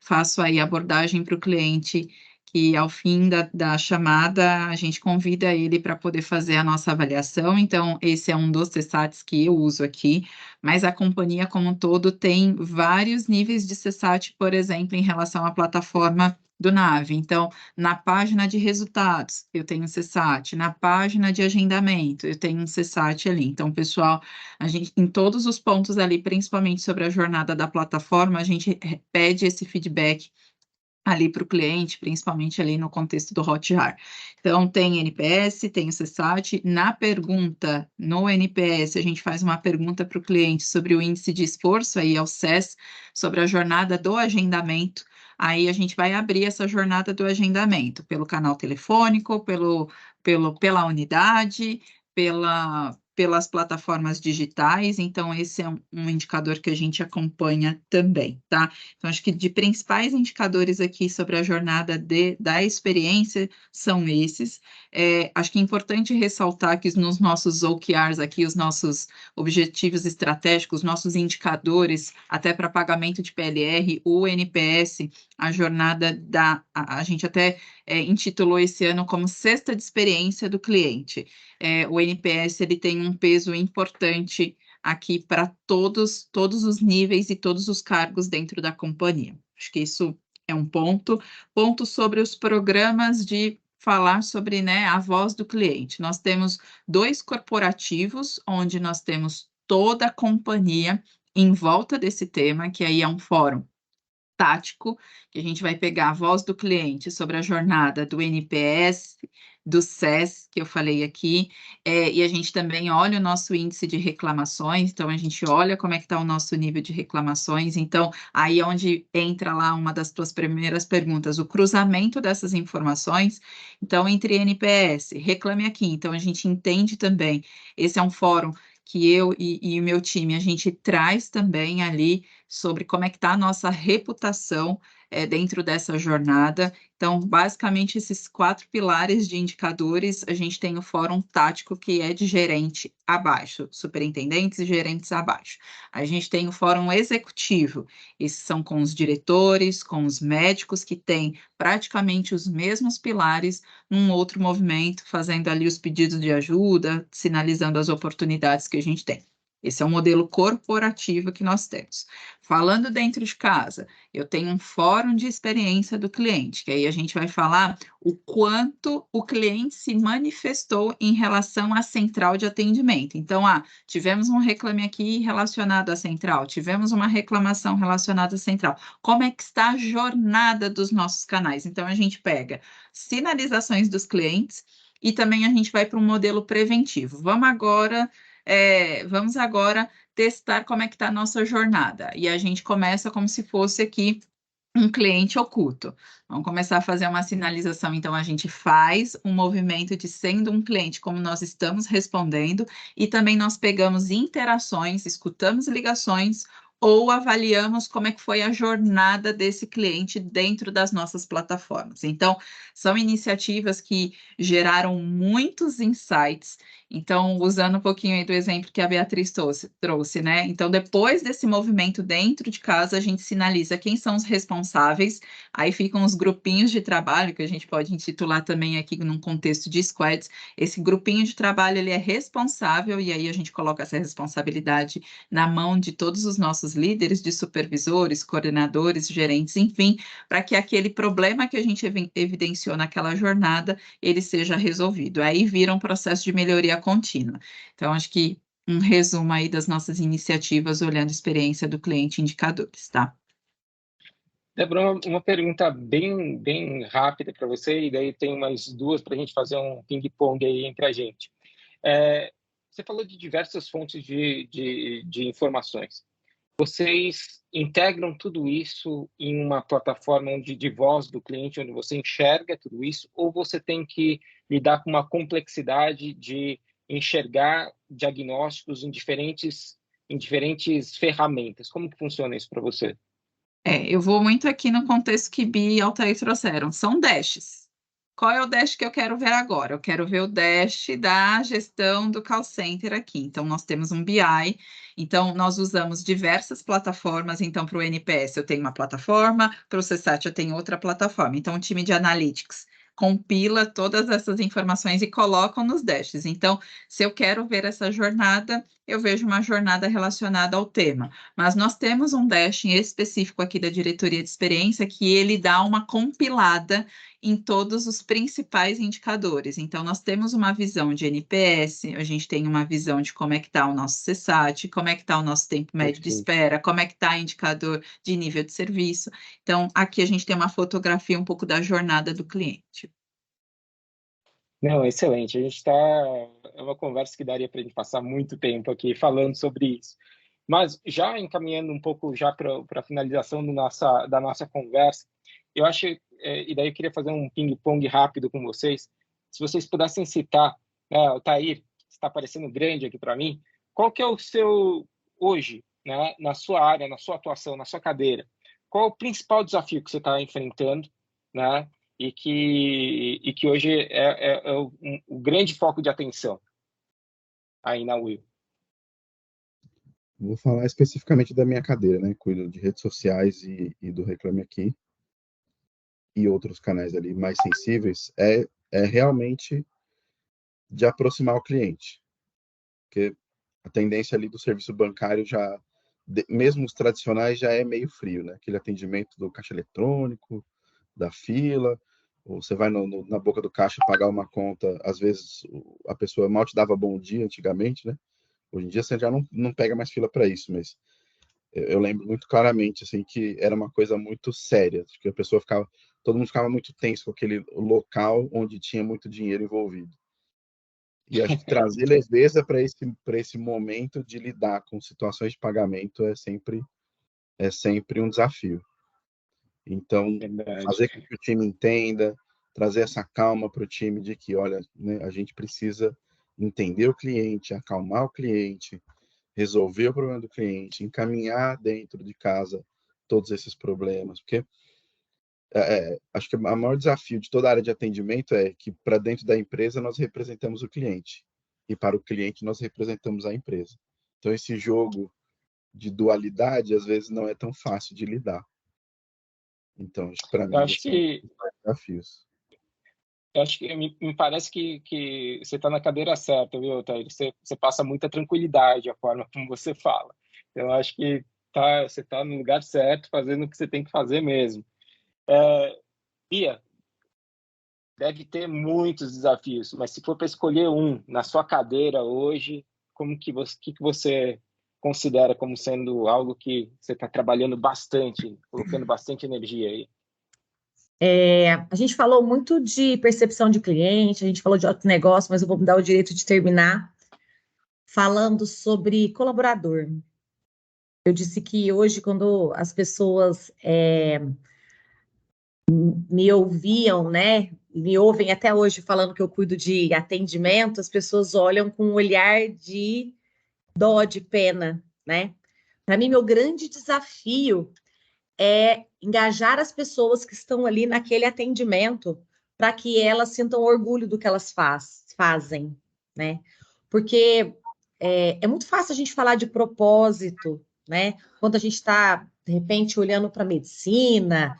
faço aí abordagem para o cliente, que ao fim da chamada a gente convida ele para poder fazer a nossa avaliação. Então, esse é um dos CSATs que eu uso aqui, mas a companhia como um todo tem vários níveis de CSAT, por exemplo, em relação à plataforma do NAVE. Então, na página de resultados, eu tenho um CSAT, na página de agendamento, eu tenho um CSAT ali. Então, pessoal, a gente, em todos os pontos ali, principalmente sobre a jornada da plataforma, a gente pede esse feedback ali para o cliente, principalmente ali no contexto do Hotjar. Então, tem NPS, tem o CSAT. Na pergunta, no NPS, a gente faz uma pergunta para o cliente sobre o índice de esforço, aí é o CES, sobre a jornada do agendamento. Aí a gente vai abrir essa jornada do agendamento pelo canal telefônico, pela unidade, pelas plataformas digitais. Então, esse é um indicador que a gente acompanha também, tá? Então, acho que de principais indicadores aqui sobre a jornada da experiência são esses. Acho que é importante ressaltar que nos nossos OKRs aqui, os nossos objetivos estratégicos, nossos indicadores, até para pagamento de PLR, o NPS, a jornada a gente até intitulou esse ano como Cesta de Experiência do Cliente. O NPS ele tem um peso importante aqui para todos os níveis e todos os cargos dentro da companhia. Acho que isso é um ponto. Ponto sobre os programas de falar sobre, né, a voz do cliente. Nós temos 2 corporativos, onde nós temos toda a companhia em volta desse tema, que aí é um fórum tático, que a gente vai pegar a voz do cliente sobre a jornada do NPS, do CES, que eu falei aqui, e a gente também olha o nosso índice de reclamações, então a gente olha como é que está o nosso nível de reclamações. Então, aí é onde entra lá uma das tuas primeiras perguntas, o cruzamento dessas informações. Então, entre NPS, Reclame Aqui, então a gente entende também, esse é um fórum que eu e o meu time, a gente traz também ali sobre como é que está a nossa reputação dentro dessa jornada. Então, basicamente, esses 4 pilares de indicadores, a gente tem o fórum tático, que é de gerente abaixo, superintendentes e gerentes abaixo. A gente tem o fórum executivo, esses são com os diretores, com os médicos, que têm praticamente os mesmos pilares, num outro movimento, fazendo ali os pedidos de ajuda, sinalizando as oportunidades que a gente tem. Esse é o modelo corporativo que nós temos. Falando dentro de casa, eu tenho um fórum de experiência do cliente, que aí a gente vai falar o quanto o cliente se manifestou em relação à central de atendimento. Então, tivemos um reclame aqui relacionado à central, tivemos uma reclamação relacionada à central. Como é que está a jornada dos nossos canais? Então, a gente pega sinalizações dos clientes e também a gente vai para um modelo preventivo. Vamos agora testar como é que está a nossa jornada. E a gente começa como se fosse aqui um cliente oculto. Vamos começar a fazer uma sinalização. Então, a gente faz um movimento de sendo um cliente, como nós estamos respondendo, e também nós pegamos interações, escutamos ligações, ou avaliamos como é que foi a jornada desse cliente dentro das nossas plataformas. Então, são iniciativas que geraram muitos insights. Então, usando um pouquinho aí do exemplo que a Beatriz trouxe, né? Então, depois desse movimento dentro de casa, a gente sinaliza quem são os responsáveis, aí ficam os grupinhos de trabalho, que a gente pode intitular também aqui num contexto de squads. Esse grupinho de trabalho, ele é responsável, e aí a gente coloca essa responsabilidade na mão de todos os nossos líderes, de supervisores, coordenadores, gerentes, enfim, para que aquele problema que a gente evidenciou naquela jornada, ele seja resolvido. Aí vira um processo de melhoria contínua. Então, acho que um resumo aí das nossas iniciativas olhando a experiência do cliente e indicadores, tá? Débora, uma pergunta bem rápida para você, e daí tem mais duas para a gente fazer um ping-pong aí entre a gente. Você falou de diversas fontes de informações. Vocês integram tudo isso em uma plataforma de voz do cliente, onde você enxerga tudo isso, ou você tem que lidar com uma complexidade de enxergar diagnósticos em diferentes ferramentas? Como que funciona isso para você? Eu vou muito aqui no contexto que Bia e Altair trouxeram. São dashes. Qual é o dash que eu quero ver agora? Eu quero ver o dash da gestão do call center aqui. Então, nós temos um BI. Então, nós usamos diversas plataformas. Então, para o NPS, eu tenho uma plataforma. Para o CSAT, eu tenho outra plataforma. Então, o time de Analytics compila todas essas informações e coloca nos dashes. Então, se eu quero ver essa jornada, eu vejo uma jornada relacionada ao tema. Mas nós temos um dash específico aqui da diretoria de experiência que ele dá uma compilada em todos os principais indicadores. Então, nós temos uma visão de NPS, a gente tem uma visão de como é que está o nosso CSAT, como é que está o nosso tempo médio de espera, como é que está o indicador de nível de serviço. Então, aqui a gente tem uma fotografia um pouco da jornada do cliente. Não, excelente. A gente está... É uma conversa que daria para a gente passar muito tempo aqui falando sobre isso. Mas já encaminhando um pouco já para a finalização da nossa conversa, eu acho, e daí eu queria fazer um ping-pong rápido com vocês. Se vocês pudessem citar, o Tair, está parecendo grande aqui para mim, qual que é o seu, hoje, né, na sua área, na sua atuação, na sua cadeira, qual é o principal desafio que você está enfrentando, né, e que hoje é o grande foco de atenção aí na Will? Vou falar especificamente da minha cadeira, né? Cuido de redes sociais e do Reclame Aqui e outros canais ali mais sensíveis. É realmente de aproximar o cliente, porque a tendência ali do serviço bancário já, mesmo os tradicionais, já é meio frio, né? Aquele atendimento do caixa eletrônico, da fila, ou você vai na boca do caixa pagar uma conta, às vezes a pessoa mal te dava bom dia antigamente, né? Hoje em dia você já não pega mais fila para isso, mas eu lembro muito claramente assim que era uma coisa muito séria, que a pessoa todo mundo ficava muito tenso com aquele local onde tinha muito dinheiro envolvido. E acho que trazer leveza para esse momento de lidar com situações de pagamento é sempre um desafio. Então, fazer com que o time entenda, trazer essa calma para o time de que, olha, né, a gente precisa entender o cliente, acalmar o cliente, resolver o problema do cliente, encaminhar dentro de casa todos esses problemas, porque acho que o maior desafio de toda a área de atendimento é que para dentro da empresa nós representamos o cliente e para o cliente nós representamos a empresa. Então esse jogo de dualidade às vezes não é tão fácil de lidar. Então acho que para mim acho que desafios. Eu acho que me parece que você está na cadeira certa, viu, Thaís? Você passa muita tranquilidade a forma como você fala. Então, eu acho que você está no lugar certo, fazendo o que você tem que fazer mesmo. Bia, deve ter muitos desafios, mas se for para escolher um na sua cadeira hoje, que você considera como sendo algo que você está trabalhando bastante, colocando bastante energia aí? A gente falou muito de percepção de cliente, a gente falou de outro negócio, mas eu vou me dar o direito de terminar falando sobre colaborador. Eu disse que hoje, quando as pessoas me ouviam, né? Me ouvem até hoje falando que eu cuido de atendimento, as pessoas olham com um olhar de dó, de pena, né? Para mim, meu grande desafio é engajar as pessoas que estão ali naquele atendimento para que elas sintam orgulho do que elas fazem, né? Porque é muito fácil a gente falar de propósito, né? Quando a gente está, de repente, olhando para a medicina,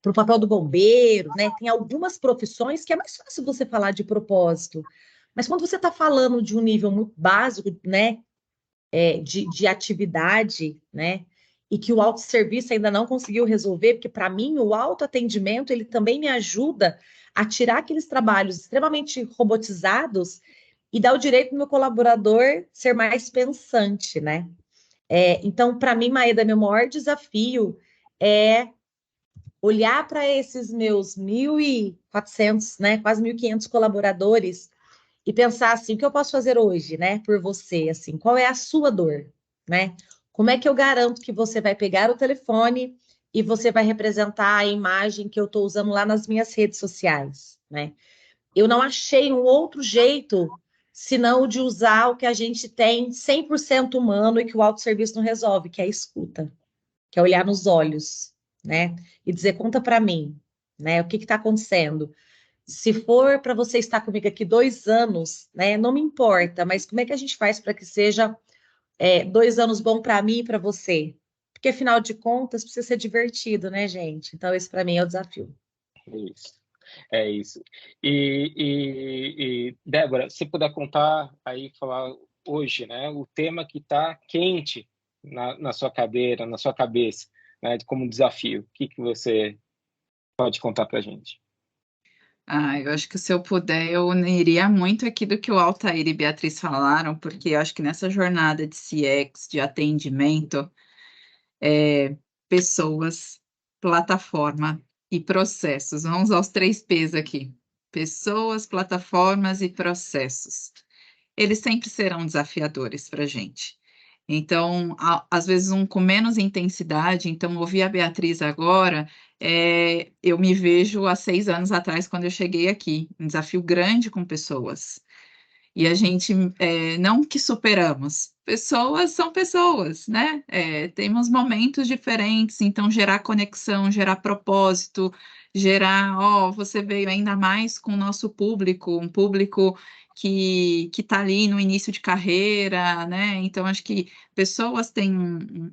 para o papel do bombeiro, né? Tem algumas profissões que é mais fácil você falar de propósito. Mas quando você está falando de um nível muito básico, né? De atividade, né? E que o autosserviço ainda não conseguiu resolver, porque para mim o autoatendimento ele também me ajuda a tirar aqueles trabalhos extremamente robotizados e dar o direito do meu colaborador ser mais pensante, né? Então, para mim, Maeda, meu maior desafio é olhar para esses meus 1.400, né, quase 1.500 colaboradores e pensar assim, o que eu posso fazer hoje, né, por você, assim, qual é a sua dor, né? Como é que eu garanto que você vai pegar o telefone e você vai representar a imagem que eu estou usando lá nas minhas redes sociais, né? Eu não achei um outro jeito senão o de usar o que a gente tem 100% humano e que o autosserviço não resolve, que é a escuta, que é olhar nos olhos, né? E dizer, conta para mim, né? O que está acontecendo? Se for para você estar comigo aqui 2 anos, né? Não me importa, mas como é que a gente faz para que seja 2 anos bom para mim e para você? Porque, afinal de contas, precisa ser divertido, né, gente? Então, esse para mim é o desafio. É isso. É isso. Débora, se puder contar aí, falar hoje, né, o tema que está quente na sua cadeira, na sua cabeça, né, como desafio, o que você pode contar para a gente? Eu acho que se eu puder, eu uniria muito aqui do que o Altair e Beatriz falaram, porque eu acho que nessa jornada de CX, de atendimento, pessoas, plataforma e processos. Vamos aos 3 P's aqui. Pessoas, plataformas e processos. Eles sempre serão desafiadores para a gente. Então, às vezes, com menos intensidade. Então, ouvir a Beatriz agora, eu me vejo há 6 anos atrás, quando eu cheguei aqui. Um desafio grande com pessoas. E a gente, não que superamos, pessoas são pessoas, né? Temos momentos diferentes, então gerar conexão, gerar propósito, gerar, você veio ainda mais com o nosso público, um público que está ali no início de carreira, né? Então, acho que pessoas têm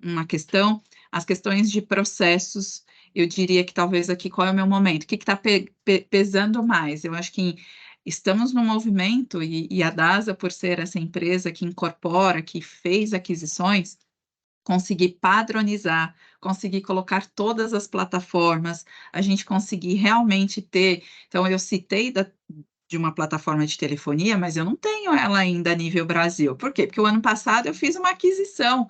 uma questão, as questões de processos, eu diria que talvez aqui, qual é o meu momento? O que está pesando mais? Eu acho que estamos no movimento, e a DASA, por ser essa empresa que incorpora, que fez aquisições, conseguir padronizar, conseguir colocar todas as plataformas, a gente conseguir realmente ter. Então, eu citei de uma plataforma de telefonia, mas eu não tenho ela ainda a nível Brasil. Por quê? Porque o ano passado eu fiz uma aquisição.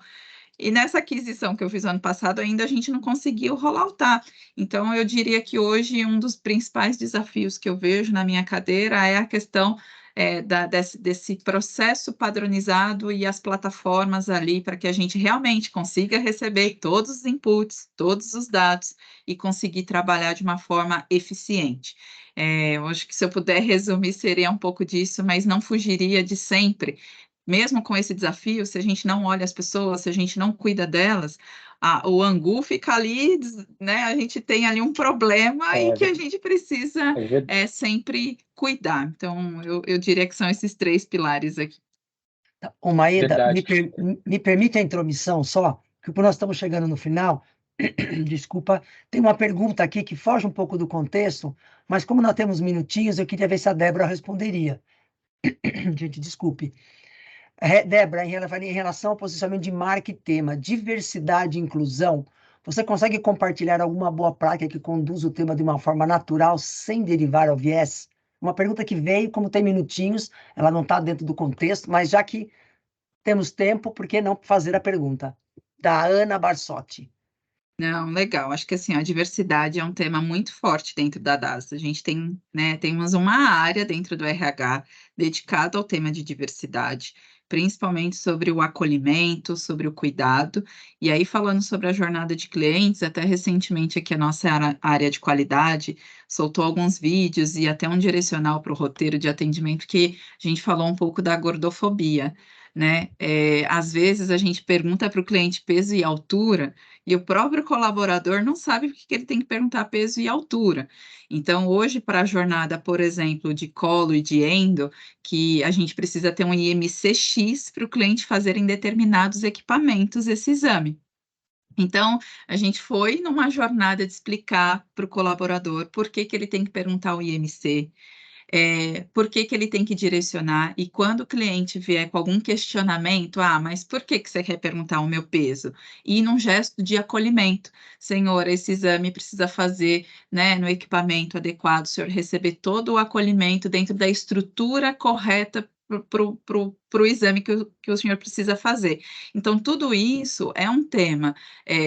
E nessa aquisição que eu fiz ano passado, ainda a gente não conseguiu rolloutar. Então, eu diria que hoje um dos principais desafios que eu vejo na minha cadeira é a questão desse processo padronizado e as plataformas ali, para que a gente realmente consiga receber todos os inputs, todos os dados e conseguir trabalhar de uma forma eficiente. Eu acho que, se eu puder resumir, seria um pouco disso, mas não fugiria de sempre. Mesmo com esse desafio, se a gente não olha as pessoas, se a gente não cuida delas, o angu fica ali, né? A gente tem ali um problema e que a gente precisa sempre cuidar. Então, eu diria que são esses 3 pilares aqui. Ô, Maeda, Verdade. me permite a intromissão só, porque nós estamos chegando no final. Desculpa, tem uma pergunta aqui que foge um pouco do contexto, mas como nós temos minutinhos, eu queria ver se a Débora responderia. Gente, desculpe. Débora, em relação ao posicionamento de marca e tema, diversidade e inclusão, você consegue compartilhar alguma boa prática que conduza o tema de uma forma natural, sem derivar ao viés? Uma pergunta que veio, como tem minutinhos, ela não está dentro do contexto, mas já que temos tempo, por que não fazer a pergunta? Da Ana Barsotti. Não, legal. Acho que assim, a diversidade é um tema muito forte dentro da DASA. A gente tem, né, temos uma área dentro do RH dedicada ao tema de diversidade. principalmente sobre o acolhimento, sobre o cuidado. E aí, falando sobre a jornada de clientes, até recentemente aqui a nossa área de qualidade soltou alguns vídeos e até um direcional para o roteiro de atendimento que a gente falou um pouco da gordofobia, né? Às vezes a gente pergunta para o cliente peso e altura, e o próprio colaborador não sabe porque que ele tem que perguntar peso e altura. Então, hoje, para a jornada, por exemplo, de colo e de endo, que a gente precisa ter um IMC-X para o cliente fazer em determinados equipamentos esse exame. Então, a gente foi numa jornada de explicar para o colaborador por que ele tem que perguntar o IMC, por que ele tem que direcionar, e quando o cliente vier com algum questionamento, mas por que você quer perguntar o meu peso? E num gesto de acolhimento, senhor, esse exame precisa fazer, né, no equipamento adequado, o senhor receber todo o acolhimento dentro da estrutura correta para o exame que o senhor precisa fazer. Então, tudo isso é um tema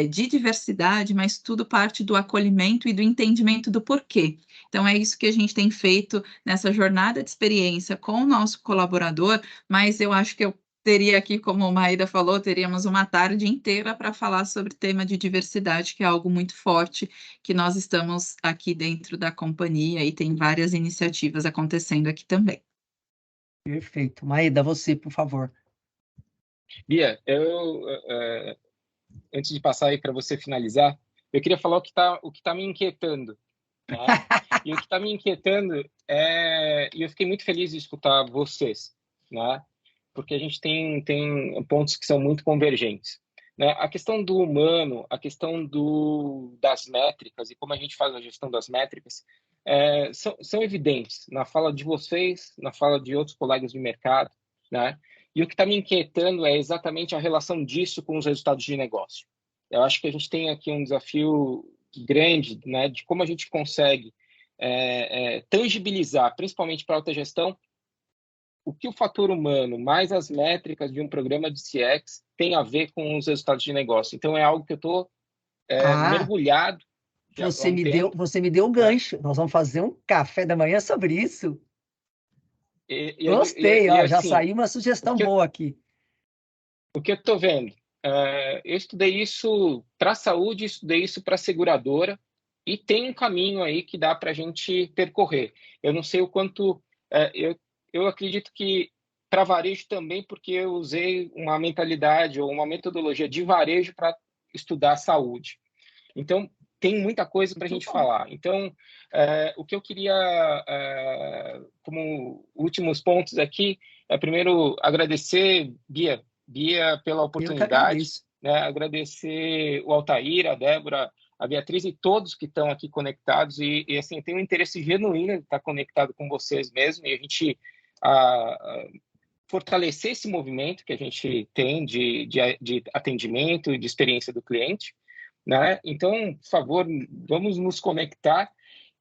de diversidade, mas tudo parte do acolhimento e do entendimento do porquê. Então, é isso que a gente tem feito nessa jornada de experiência com o nosso colaborador, mas eu acho que eu teria aqui, como a Maída falou, teríamos uma tarde inteira para falar sobre o tema de diversidade, que é algo muito forte, que nós estamos aqui dentro da companhia e tem várias iniciativas acontecendo aqui também. Perfeito. Maída, você, por favor. Bia, antes de passar aí para você finalizar, eu queria falar o que tá me inquietando. Tá? E o que está me inquietando e eu fiquei muito feliz de escutar vocês, né? Porque a gente tem pontos que são muito convergentes, né? A questão do humano, a questão das métricas e como a gente faz a gestão das métricas são evidentes na fala de vocês, na fala de outros colegas de mercado, né? E o que está me inquietando é exatamente a relação disso com os resultados de negócio. Eu acho que a gente tem aqui um desafio grande, né, de como a gente consegue tangibilizar, principalmente para a alta gestão, o que o fator humano mais as métricas de um programa de CX tem a ver com os resultados de negócio. Então, é algo que eu estou mergulhado. Você me deu o gancho. Nós vamos fazer um café da manhã sobre isso. Gostei, já assim, saiu uma sugestão boa aqui. O que eu estou vendo? Eu estudei isso para a saúde, estudei isso para a seguradora, e tem um caminho aí que dá para a gente percorrer. Eu não sei o quanto... eu acredito que para varejo também, porque eu usei uma mentalidade ou uma metodologia de varejo para estudar saúde. Então, tem muita coisa para a gente falar. Então, o que eu queria, como últimos pontos aqui, primeiro agradecer, Bia, pela oportunidade, né? Agradecer o Altair, a Débora, a Beatriz e todos que estão aqui conectados e assim, tem um interesse genuíno de estar conectado com vocês mesmo e a gente fortalecer esse movimento que a gente tem de atendimento e de experiência do cliente, né? Então, por favor, vamos nos conectar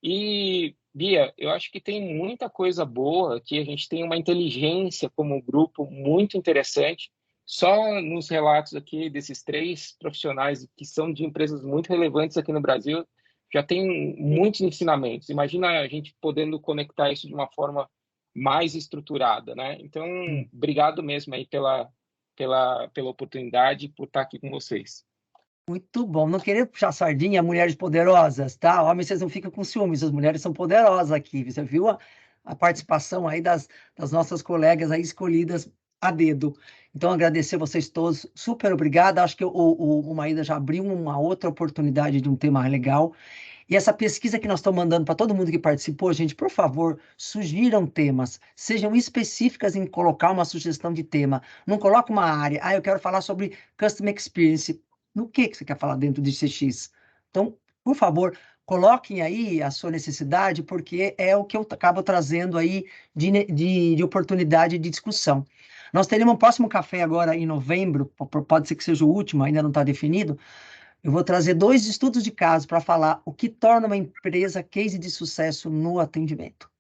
e, Bia, eu acho que tem muita coisa boa, que a gente tem uma inteligência como grupo muito interessante. Só nos relatos aqui desses 3 profissionais que são de empresas muito relevantes aqui no Brasil, já tem muitos ensinamentos. Imagina a gente podendo conectar isso de uma forma mais estruturada, né? Então, obrigado mesmo aí pela oportunidade e por estar aqui com vocês. Muito bom. Não querer puxar sardinha, mulheres poderosas, tá? Homens, vocês não ficam com ciúmes, as mulheres são poderosas aqui. Você viu a participação aí das nossas colegas aí escolhidas a dedo. Então, agradecer vocês todos. Super obrigada. Acho que o Maída já abriu uma outra oportunidade de um tema legal. E essa pesquisa que nós estamos mandando para todo mundo que participou, gente, por favor, sugiram temas, sejam específicas em colocar uma sugestão de tema. Não coloque uma área, eu quero falar sobre Customer Experience. No que você quer falar dentro de CX? Então, por favor, coloquem aí a sua necessidade, porque é o que eu acabo trazendo aí de oportunidade de discussão. Nós teremos um próximo café agora em novembro, pode ser que seja o último, ainda não está definido. Eu vou trazer 2 estudos de caso para falar o que torna uma empresa case de sucesso no atendimento.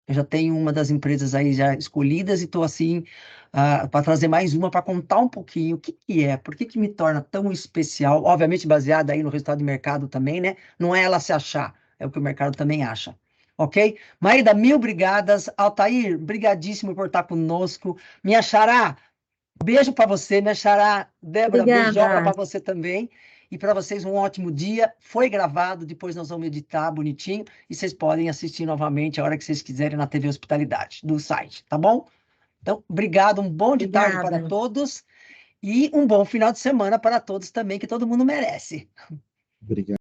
Eu já tenho uma das empresas aí já escolhidas e estou assim para trazer mais uma para contar um pouquinho o que é, por que me torna tão especial, obviamente baseada aí no resultado de mercado também, né? Não é ela se achar, é o que o mercado também acha. ok? Maída, mil obrigadas. Altair, brigadíssimo por estar conosco. Minha xará, beijo para você, minha xará. Débora, beijoca para você também. E para vocês um ótimo dia. Foi gravado, depois nós vamos editar bonitinho e vocês podem assistir novamente a hora que vocês quiserem na TV Hospitalidade, do site, tá bom? Então, obrigado, um bom de tarde para todos e um bom final de semana para todos também, que todo mundo merece. Obrigado.